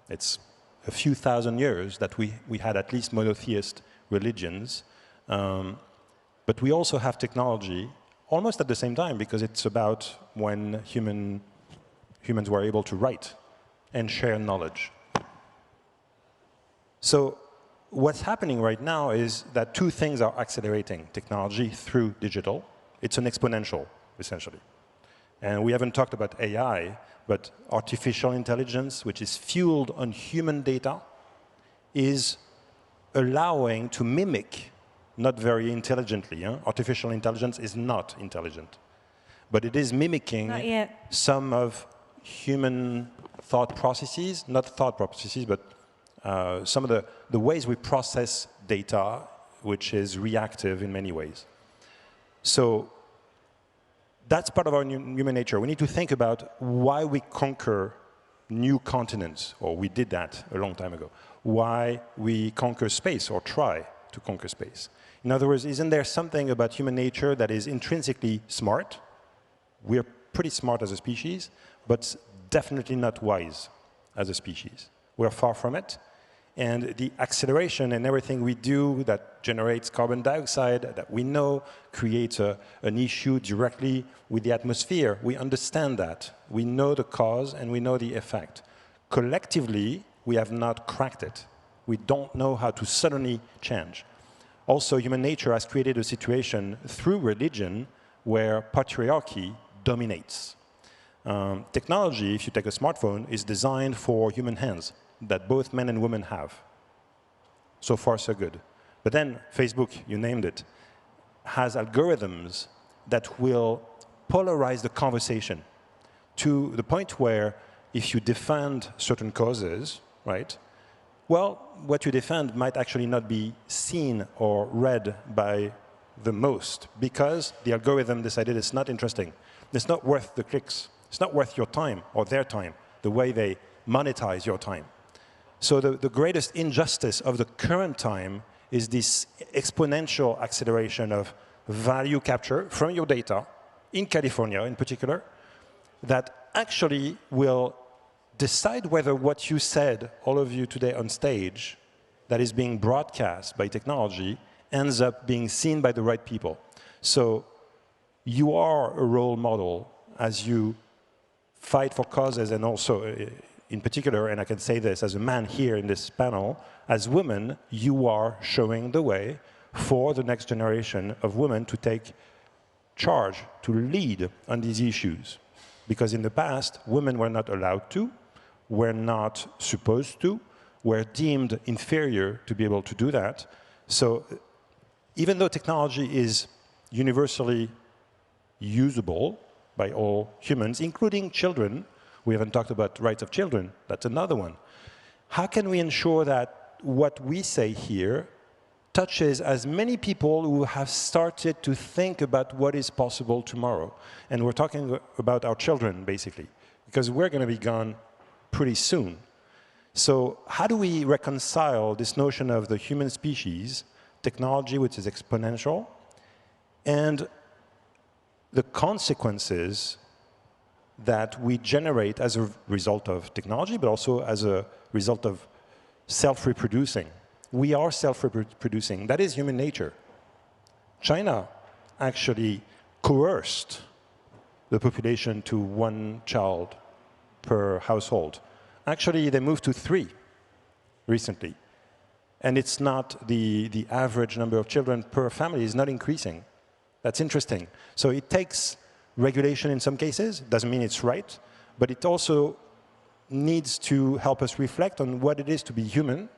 It's a few thousand years that we had at least monotheist religions. But we also have technology almost at the same time, because it's about when humans were able to write and share knowledge. So what's happening right now is that two things are accelerating technology through digital. It's an exponential, essentially. And we haven't talked about AI, but artificial intelligence, which is fueled on human data, is allowing to mimic, not very intelligently. Artificial intelligence is not intelligent. But it is mimicking some of human thought processes, not thought processes, but some of the ways we process data, which is reactive in many ways. So that's part of our human nature. We need to think about why we conquer new continents, or we did that a long time ago. Why we conquer space, or try to conquer space. In other words, isn't there something about human nature that is intrinsically smart? We're pretty smart as a species, but definitely not wise as a species. We're far from it. And the acceleration and everything we do that generates carbon dioxide, that we know creates an issue directly with the atmosphere, we understand that. We know the cause and we know the effect. Collectively, we have not cracked it. We don't know how to suddenly change. Also, human nature has created a situation through religion where patriarchy dominates. Technology, if you take a smartphone, is designed for human hands that both men and women have. So far, so good. But then Facebook, you named it, has algorithms that will polarize the conversation to the point where if you defend certain causes, right, well, what you defend might actually not be seen or read by the most because the algorithm decided it's not interesting. It's not worth the clicks. It's not worth your time or their time, the way they monetize your time. So the greatest injustice of the current time is this exponential acceleration of value capture from your data, in California in particular, that actually will decide whether what you said, all of you today on stage, that is being broadcast by technology, ends up being seen by the right people. So you are a role model as you fight for causes and also in particular, and I can say this as a man here in this panel, as women, you are showing the way for the next generation of women to take charge, to lead on these issues. Because in the past, women were not allowed to, were not supposed to, were deemed inferior to be able to do that. So even though technology is universally usable by all humans, including children, we haven't talked about rights of children, that's another one. How can we ensure that what we say here touches as many people who have started to think about what is possible tomorrow? And we're talking about our children, basically, because we're going to be gone pretty soon. So how do we reconcile this notion of the human species, technology which is exponential, and the consequences that we generate as a result of technology, but also as a result of self-reproducing? We are self-reproducing. That is human nature. China actually coerced the population to 1 child per household. Actually, they moved to 3 recently. And it's not the average number of children per family is not increasing. That's interesting. So it takes regulation in some cases. Doesn't mean it's right. But it also needs to help us reflect on what it is to be human.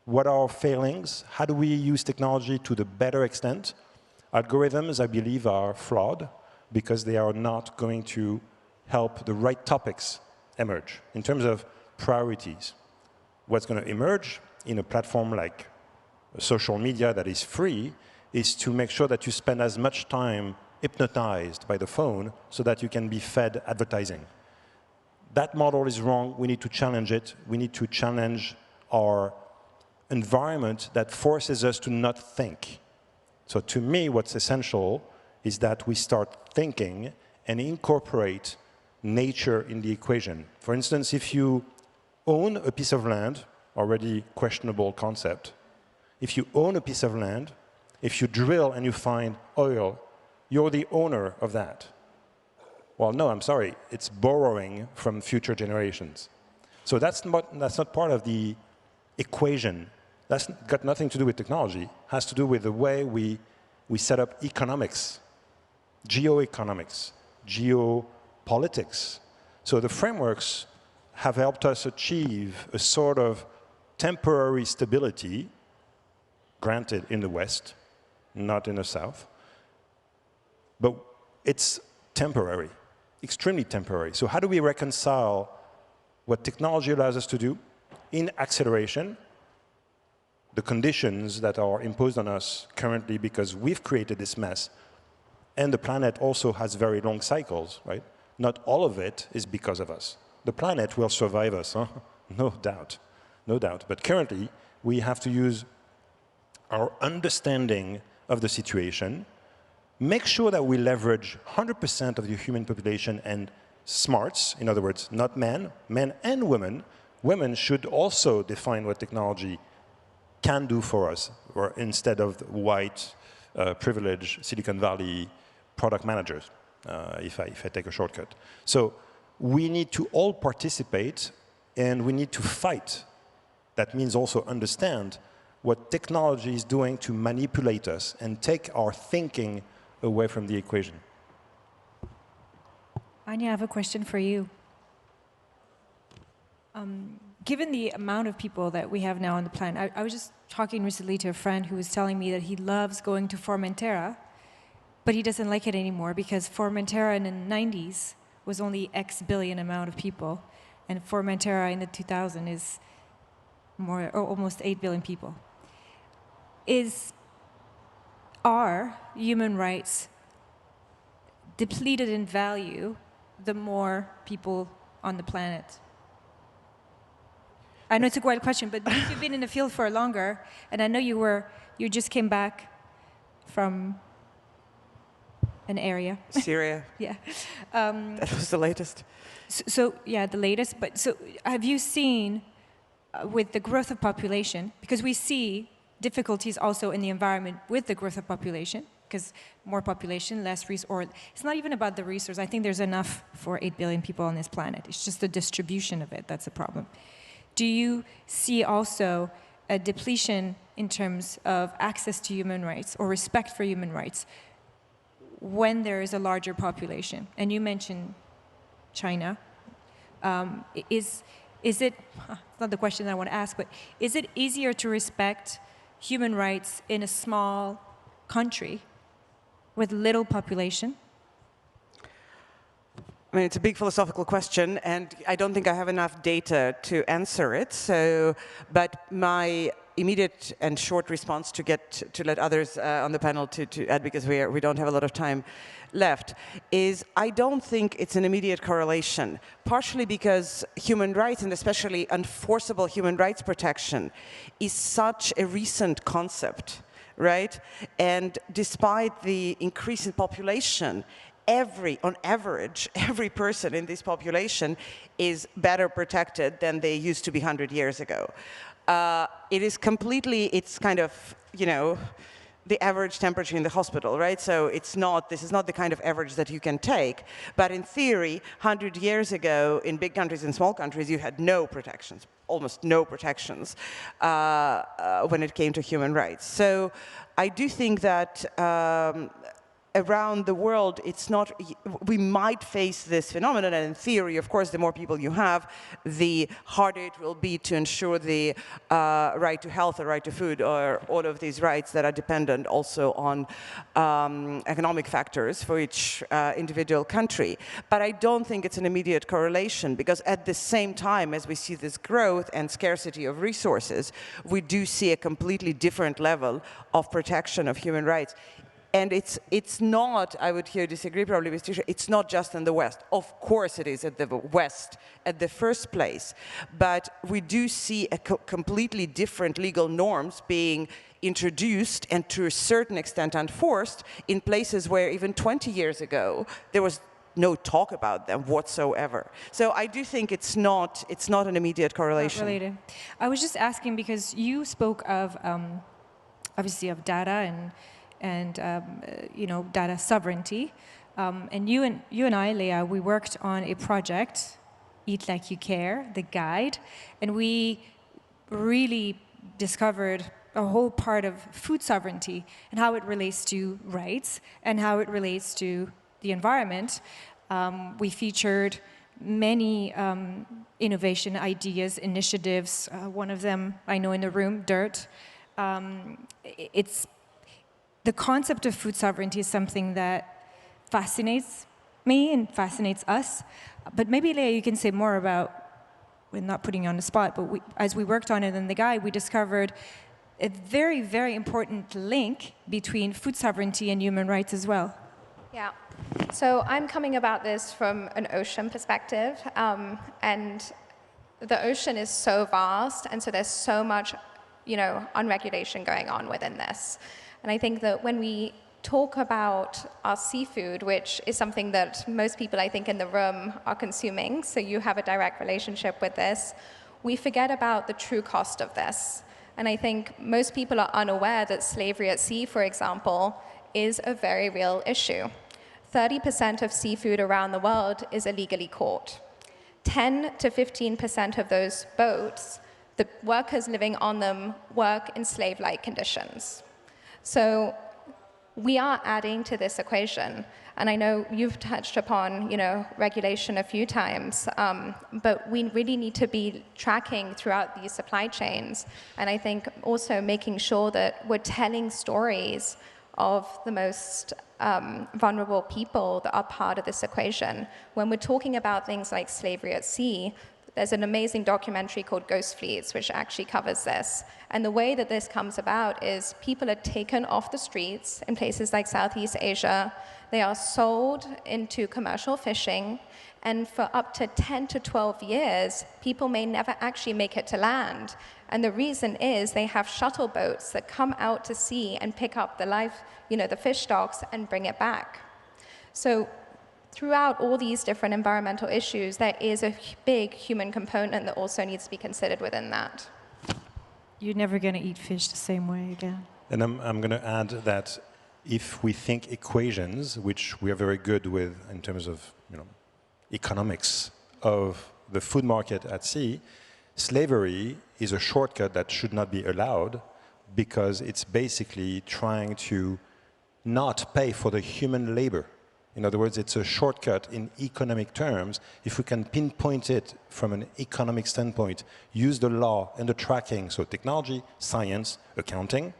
What are our failings? How do we use technology to the better extent? Algorithms, I believe, are flawed because they are not going to help the right topics emerge in terms of priorities. What's going to emerge in a platform like social media that is free is to make sure that you spend as much time hypnotized by the phone so that you can be fed advertising. That model is wrong. We need to challenge it. We need to challenge our environment that forces us to not think. So to me, what's essential is that we start thinking and incorporate nature in the equation. For instance, if you own a piece of land, already questionable concept, if you own a piece of land, if you drill and you find oil, you're the owner of that. Well, no, I'm sorry, it's borrowing from future generations. So that's not part of the equation. That's got nothing to do with technology. It has to do with the way we set up economics, geoeconomics, geopolitics. So the frameworks have helped us achieve a sort of temporary stability, granted in the West, not in the South. But it's temporary, extremely temporary. So how do we reconcile what technology allows us to do in acceleration, the conditions that are imposed on us currently because we've created this mess, and the planet also has very long cycles, right? Not all of it is because of us. The planet will survive us, huh? No doubt, no doubt. But currently, we have to use our understanding of the situation, make sure that we leverage 100% of the human population and smarts, in other words, not men and women. Women should also define what technology can do for us, or instead of the white, privileged Silicon Valley product managers, if I take a shortcut. So we need to all participate, and we need to fight. That means also understand what technology is doing to manipulate us and take our thinking away from the equation. Anya, I have a question for you. Given the amount of people that we have now on the planet, I was just talking recently to a friend who was telling me that he loves going to Formentera, but he doesn't like it anymore because Formentera in the 90s was only X billion amount of people, and Formentera in the 2000 is more, or almost 8 billion people. Are human rights depleted in value the more people on the planet? I know it's a quite question, but you've been in the field for longer, and I know you just came back from an area. Syria. Yeah. That was the latest. So yeah, the latest. But so have you seen with the growth of population, because we see difficulties also in the environment with the growth of population, because more population, less resource, or it's not even about the resource. I think there's enough for 8 billion people on this planet. It's just the distribution of it that's a problem. Do you see also a depletion in terms of access to human rights or respect for human rights when there is a larger population? And you mentioned China. Is it, it's not the question I want to ask, but is it easier to respect human rights in a small country with little population? I mean, it's a big philosophical question, and I don't think I have enough data to answer it. So, but my immediate and short response to let others on the panel to add, because we don't have a lot of time left, is I don't think it's an immediate correlation, partially because human rights, and especially unenforceable human rights protection, is such a recent concept, right? And despite the increase in population, on average, every person in this population is better protected than they used to be 100 years ago. It is completely, it's kind of, you know, the average temperature in the hospital, right? So it's not, this is not the kind of average that you can take. But in theory, 100 years ago, in big countries and small countries, you had no protections, almost no protections when it came to human rights. So I do think that around the world, it's not, we might face this phenomenon, and in theory, of course, the more people you have, the harder it will be to ensure the right to health, the right to food, or all of these rights that are dependent also on economic factors for each individual country. But I don't think it's an immediate correlation, because at the same time as we see this growth and scarcity of resources, we do see a completely different level of protection of human rights. And it's not, I would here disagree probably with Trisha, it's not just in the West. Of course it is at the West at the first place. But we do see a completely different legal norms being introduced and to a certain extent enforced in places where even 20 years ago there was no talk about them whatsoever. So I do think it's not an immediate correlation. Not related. I was just asking because you spoke of, obviously, of data and you know, data sovereignty. And you and I, Leah, we worked on a project, Eat Like You Care, the guide, and we really discovered a whole part of food sovereignty and how it relates to rights and how it relates to the environment. We featured many innovation ideas, initiatives. One of them, I know in the room, Dirt. The concept of food sovereignty is something that fascinates me and fascinates us. But maybe, Leah, you can say more about, we're not putting you on the spot, but as we worked on it in the guide, we discovered a very, very important link between food sovereignty and human rights as well. Yeah. So I'm coming about this from an ocean perspective. And the ocean is so vast, and so there's so much, you know, unregulation going on within this. And I think that when we talk about our seafood, which is something that most people, I think, in the room are consuming, so you have a direct relationship with this, we forget about the true cost of this. And I think most people are unaware that slavery at sea, for example, is a very real issue. 30% of seafood around the world is illegally caught. 10 to 15% of those boats, the workers living on them work in slave-like conditions. So we are adding to this equation. And I know you've touched upon, you know, regulation a few times, but we really need to be tracking throughout these supply chains. And I think also making sure that we're telling stories of the most vulnerable people that are part of this equation. When we're talking about things like slavery at sea, there's an amazing documentary called Ghost Fleets, which actually covers this. And the way that this comes about is people are taken off the streets in places like Southeast Asia. They are sold into commercial fishing. And for up to 10 to 12 years, people may never actually make it to land. And the reason is they have shuttle boats that come out to sea and pick up the life, you know, the fish stocks and bring it back. So throughout all these different environmental issues, there is a big human component that also needs to be considered within that. You're never going to eat fish the same way again. And I'm going to add that if we think equations, which we are very good with in terms of economics of the food market at sea, slavery is a shortcut that should not be allowed because it's basically trying to not pay for the human labor. In other words, it's a shortcut in economic terms. If we can pinpoint it from an economic standpoint, use the law and the tracking, so technology, science, accounting,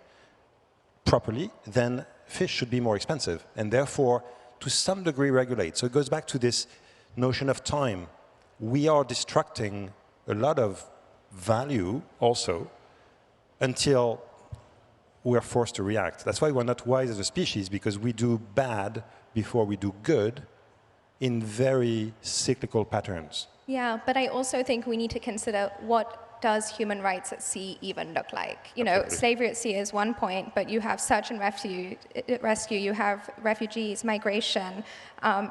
properly, then fish should be more expensive and therefore to some degree regulate. So it goes back to this notion of time. We are destructing a lot of value also until we're forced to react. That's why we're not wise as a species, because we do bad before we do good in very cyclical patterns. Yeah, but I also think we need to consider what does human rights at sea even look like? You know, slavery at sea is one point, but you have search and rescue, you have refugees, migration,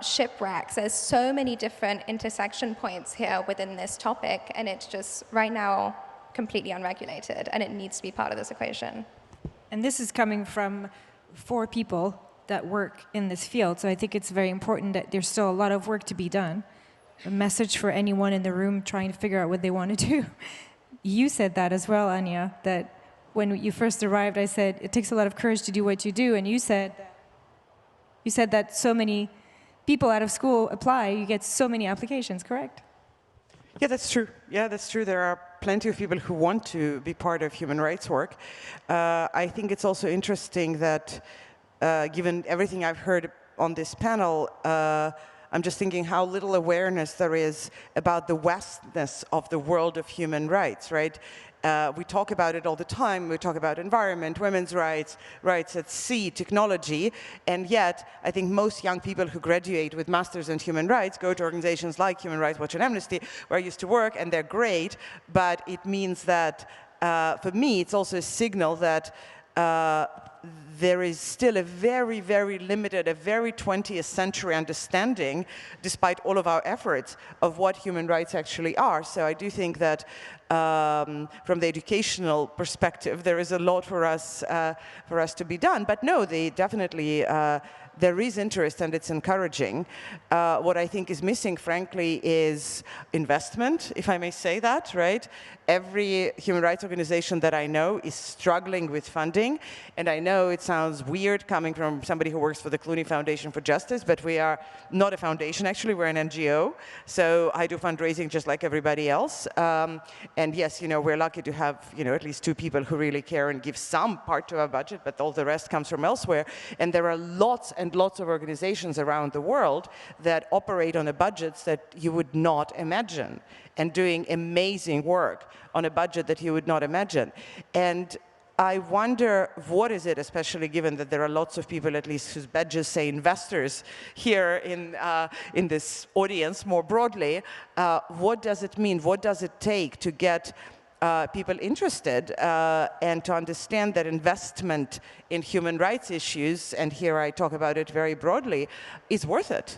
shipwrecks. There's so many different intersection points here within this topic, and it's just right now completely unregulated, and it needs to be part of this equation. And this is coming from 4 people that work in this field, so I think it's very important that there's still a lot of work to be done. A message for anyone in the room trying to figure out what they want to do. You said that as well, Anya, that when you first arrived, I said, it takes a lot of courage to do what you do, and you said that so many people out of school apply, you get so many applications, correct? Yeah, that's true. Yeah, that's true. There are plenty of people who want to be part of human rights work. I think it's also interesting that given everything I've heard on this panel, I'm just thinking how little awareness there is about the vastness of the world of human rights, right? We talk about it all the time. We talk about environment, women's rights, rights at sea, technology, and yet I think most young people who graduate with masters in human rights go to organizations like Human Rights Watch and Amnesty, where I used to work, and they're great, but it means that, for me, it's also a signal that there is still a very, very limited, a very 20th century understanding, despite all of our efforts, of what human rights actually are. So I do think that from the educational perspective, there is a lot for us to be done. But no, they definitely, there is interest and it's encouraging. What I think is missing, frankly, is investment, if I may say that, right? Every human rights organization that I know is struggling with funding, and I know it sounds weird coming from somebody who works for the Clooney Foundation for Justice, but we are not a foundation, actually, we're an NGO, so I do fundraising just like everybody else. And yes, we're lucky to have, at least 2 people who really care and give some part to our budget, but all the rest comes from elsewhere. And there are lots and lots of organizations around the world that operate on a budgets that you would not imagine, and doing amazing work on a budget that you would not imagine. And I wonder, what is it, especially given that there are lots of people, at least whose badges say investors here in this audience more broadly, what does it mean? What does it take to get people interested and to understand that investment in human rights issues, and here I talk about it very broadly, is worth it?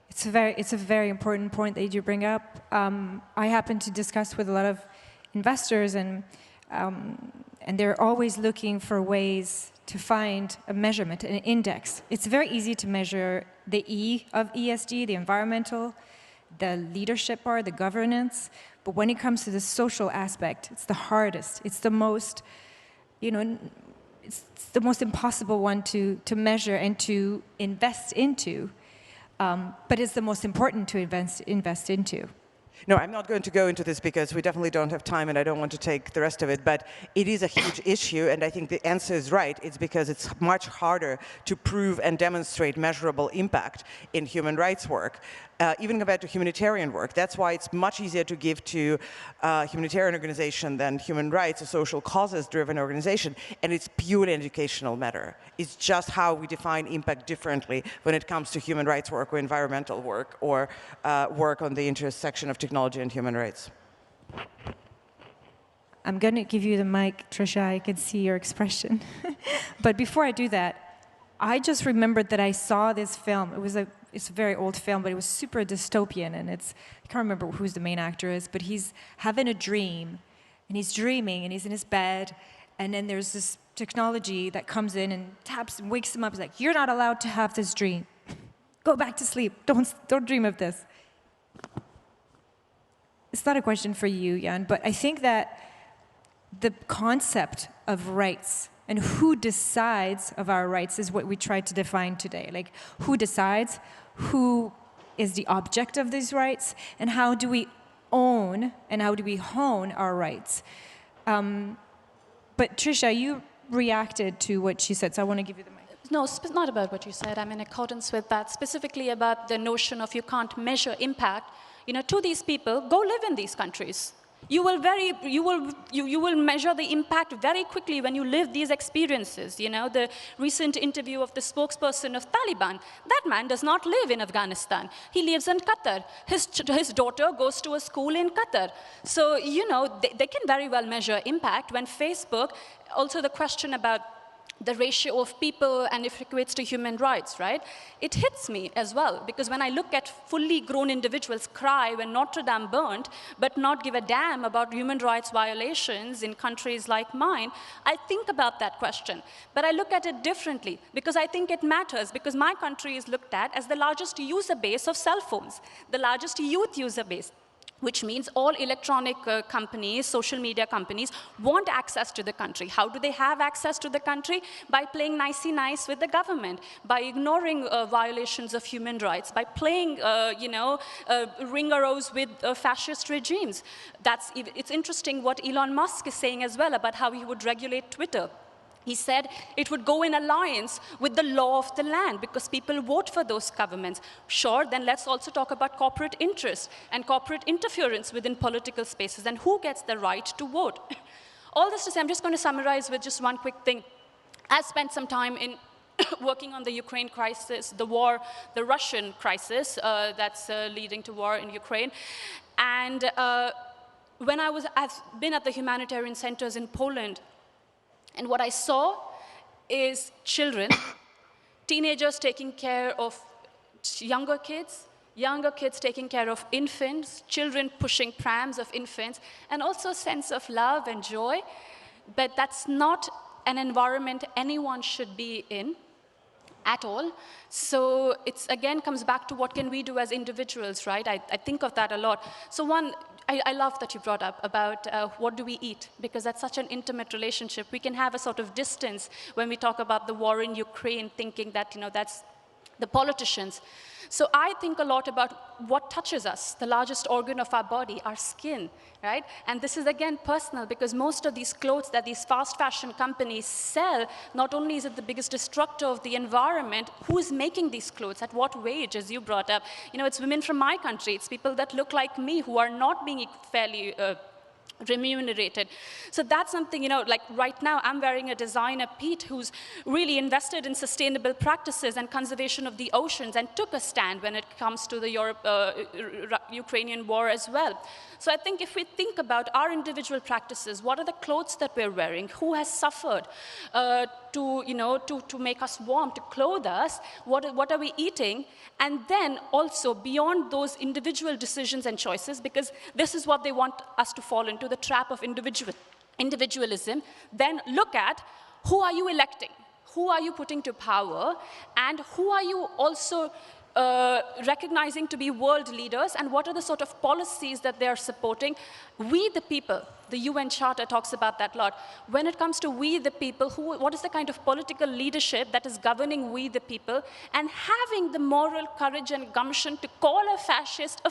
It's a very important point that you bring up. I happen to discuss with a lot of investors, and they're always looking for ways to find a measurement, an index. It's very easy to measure the E of ESG, the environmental, the leadership part, the governance, but when it comes to the social aspect, it's the hardest. It's the most, it's the most impossible one to measure and to invest into. But it's the most important to invest into. No, I'm not going to go into this because we definitely don't have time and I don't want to take the rest of it, but it is a huge issue, and I think the answer is right. It's because it's much harder to prove and demonstrate measurable impact in human rights work, even compared to humanitarian work. That's why it's much easier to give to a humanitarian organization than human rights, a social causes-driven organization, and it's purely an educational matter. It's just how we define impact differently when it comes to human rights work or environmental work or work on the intersection of technology and human rights. I'm going to give you the mic, Trisha. I can see your expression. But before I do that, I just remembered that I saw this film. It's a very old film, but it was super dystopian, and I can't remember who the main actor is, but he's having a dream, and he's dreaming, and he's in his bed, and then there's this technology that comes in and taps and wakes them up. It's like, you're not allowed to have this dream. Go back to sleep. Don't dream of this. It's not a question for you, Yann, but I think that the concept of rights and who decides of our rights is what we try to define today. Like, who decides, who is the object of these rights, and how do we own and how do we hone our rights? But Trisha, you reacted to what she said, so I want to give you the mic. No, not about what you said. I'm in accordance with that, specifically about the notion of you can't measure impact. You know, to these people, go live in these countries. You will measure the impact very quickly when you live these experiences. You know, the recent interview of the spokesperson of Taliban, that man does not live in Afghanistan. He lives in Qatar. His daughter goes to a school in Qatar. So, you know, they can very well measure impact. When Facebook, also the question about the ratio of people and if it equates to human rights, right? It hits me as well, because when I look at fully grown individuals cry when Notre Dame burned, but not give a damn about human rights violations in countries like mine, I think about that question. But I look at it differently, because I think it matters, because my country is looked at as the largest user base of cell phones, the largest youth user base, which means all electronic companies, social media companies, want access to the country. How do they have access to the country? By playing nicey nice with the government, by ignoring violations of human rights, by playing, ringaroos with fascist regimes. It's interesting what Elon Musk is saying as well about how he would regulate Twitter. He said it would go in alliance with the law of the land because people vote for those governments. Sure, then let's also talk about corporate interest and corporate interference within political spaces and who gets the right to vote. All this to say, I'm just going to summarize with just one quick thing. I spent some time in working on the Ukraine crisis, the war, the Russian crisis that's leading to war in Ukraine. And when I've been at the humanitarian centers in Poland, and what I saw is children, teenagers taking care of younger kids taking care of infants, children pushing prams of infants, and also a sense of love and joy. But that's not an environment anyone should be in at all. So it again comes back to what can we do as individuals, right? I think of that a lot. So one, I love that you brought up about what do we eat, because that's such an intimate relationship. We can have a sort of distance when we talk about the war in Ukraine, thinking that, that's the politicians. So I think a lot about what touches us, the largest organ of our body, our skin, right? And this is, again, personal, because most of these clothes that these fast fashion companies sell, not only is it the biggest destructor of the environment, who is making these clothes, at what wage, as you brought up? It's women from my country, it's people that look like me who are not being fairly remunerated. So that's something, like right now I'm wearing a designer, Pete, who's really invested in sustainable practices and conservation of the oceans and took a stand when it comes to the Ukrainian war as well. So I think if we think about our individual practices, what are the clothes that we're wearing? Who has suffered to make us warm, to clothe us? What are we eating? And then also beyond those individual decisions and choices, because this is what they want us to fall into, the trap of individualism, then look at who are you electing? Who are you putting to power? And who are you also recognizing to be world leaders, and what are the sort of policies that they are supporting? We the people, the UN Charter talks about that a lot. When it comes to we the people, what is the kind of political leadership that is governing we the people, and having the moral courage and gumption to call a fascist,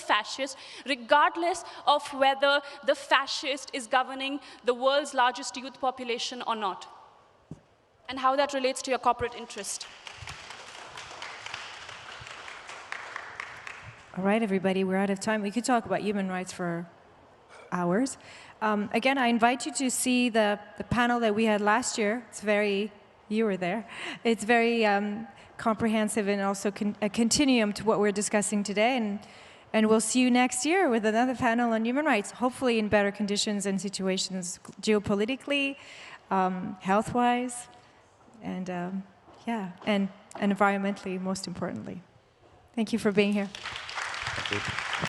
regardless of whether the fascist is governing the world's largest youth population or not, and how that relates to your corporate interest. All right, everybody, we're out of time. We could talk about human rights for hours. Again, I invite you to see the panel that we had last year. You were there. It's very comprehensive and also a continuum to what we're discussing today. And we'll see you next year with another panel on human rights, hopefully in better conditions and situations geopolitically, health-wise, and and environmentally, most importantly. Thank you for being here. Thank you.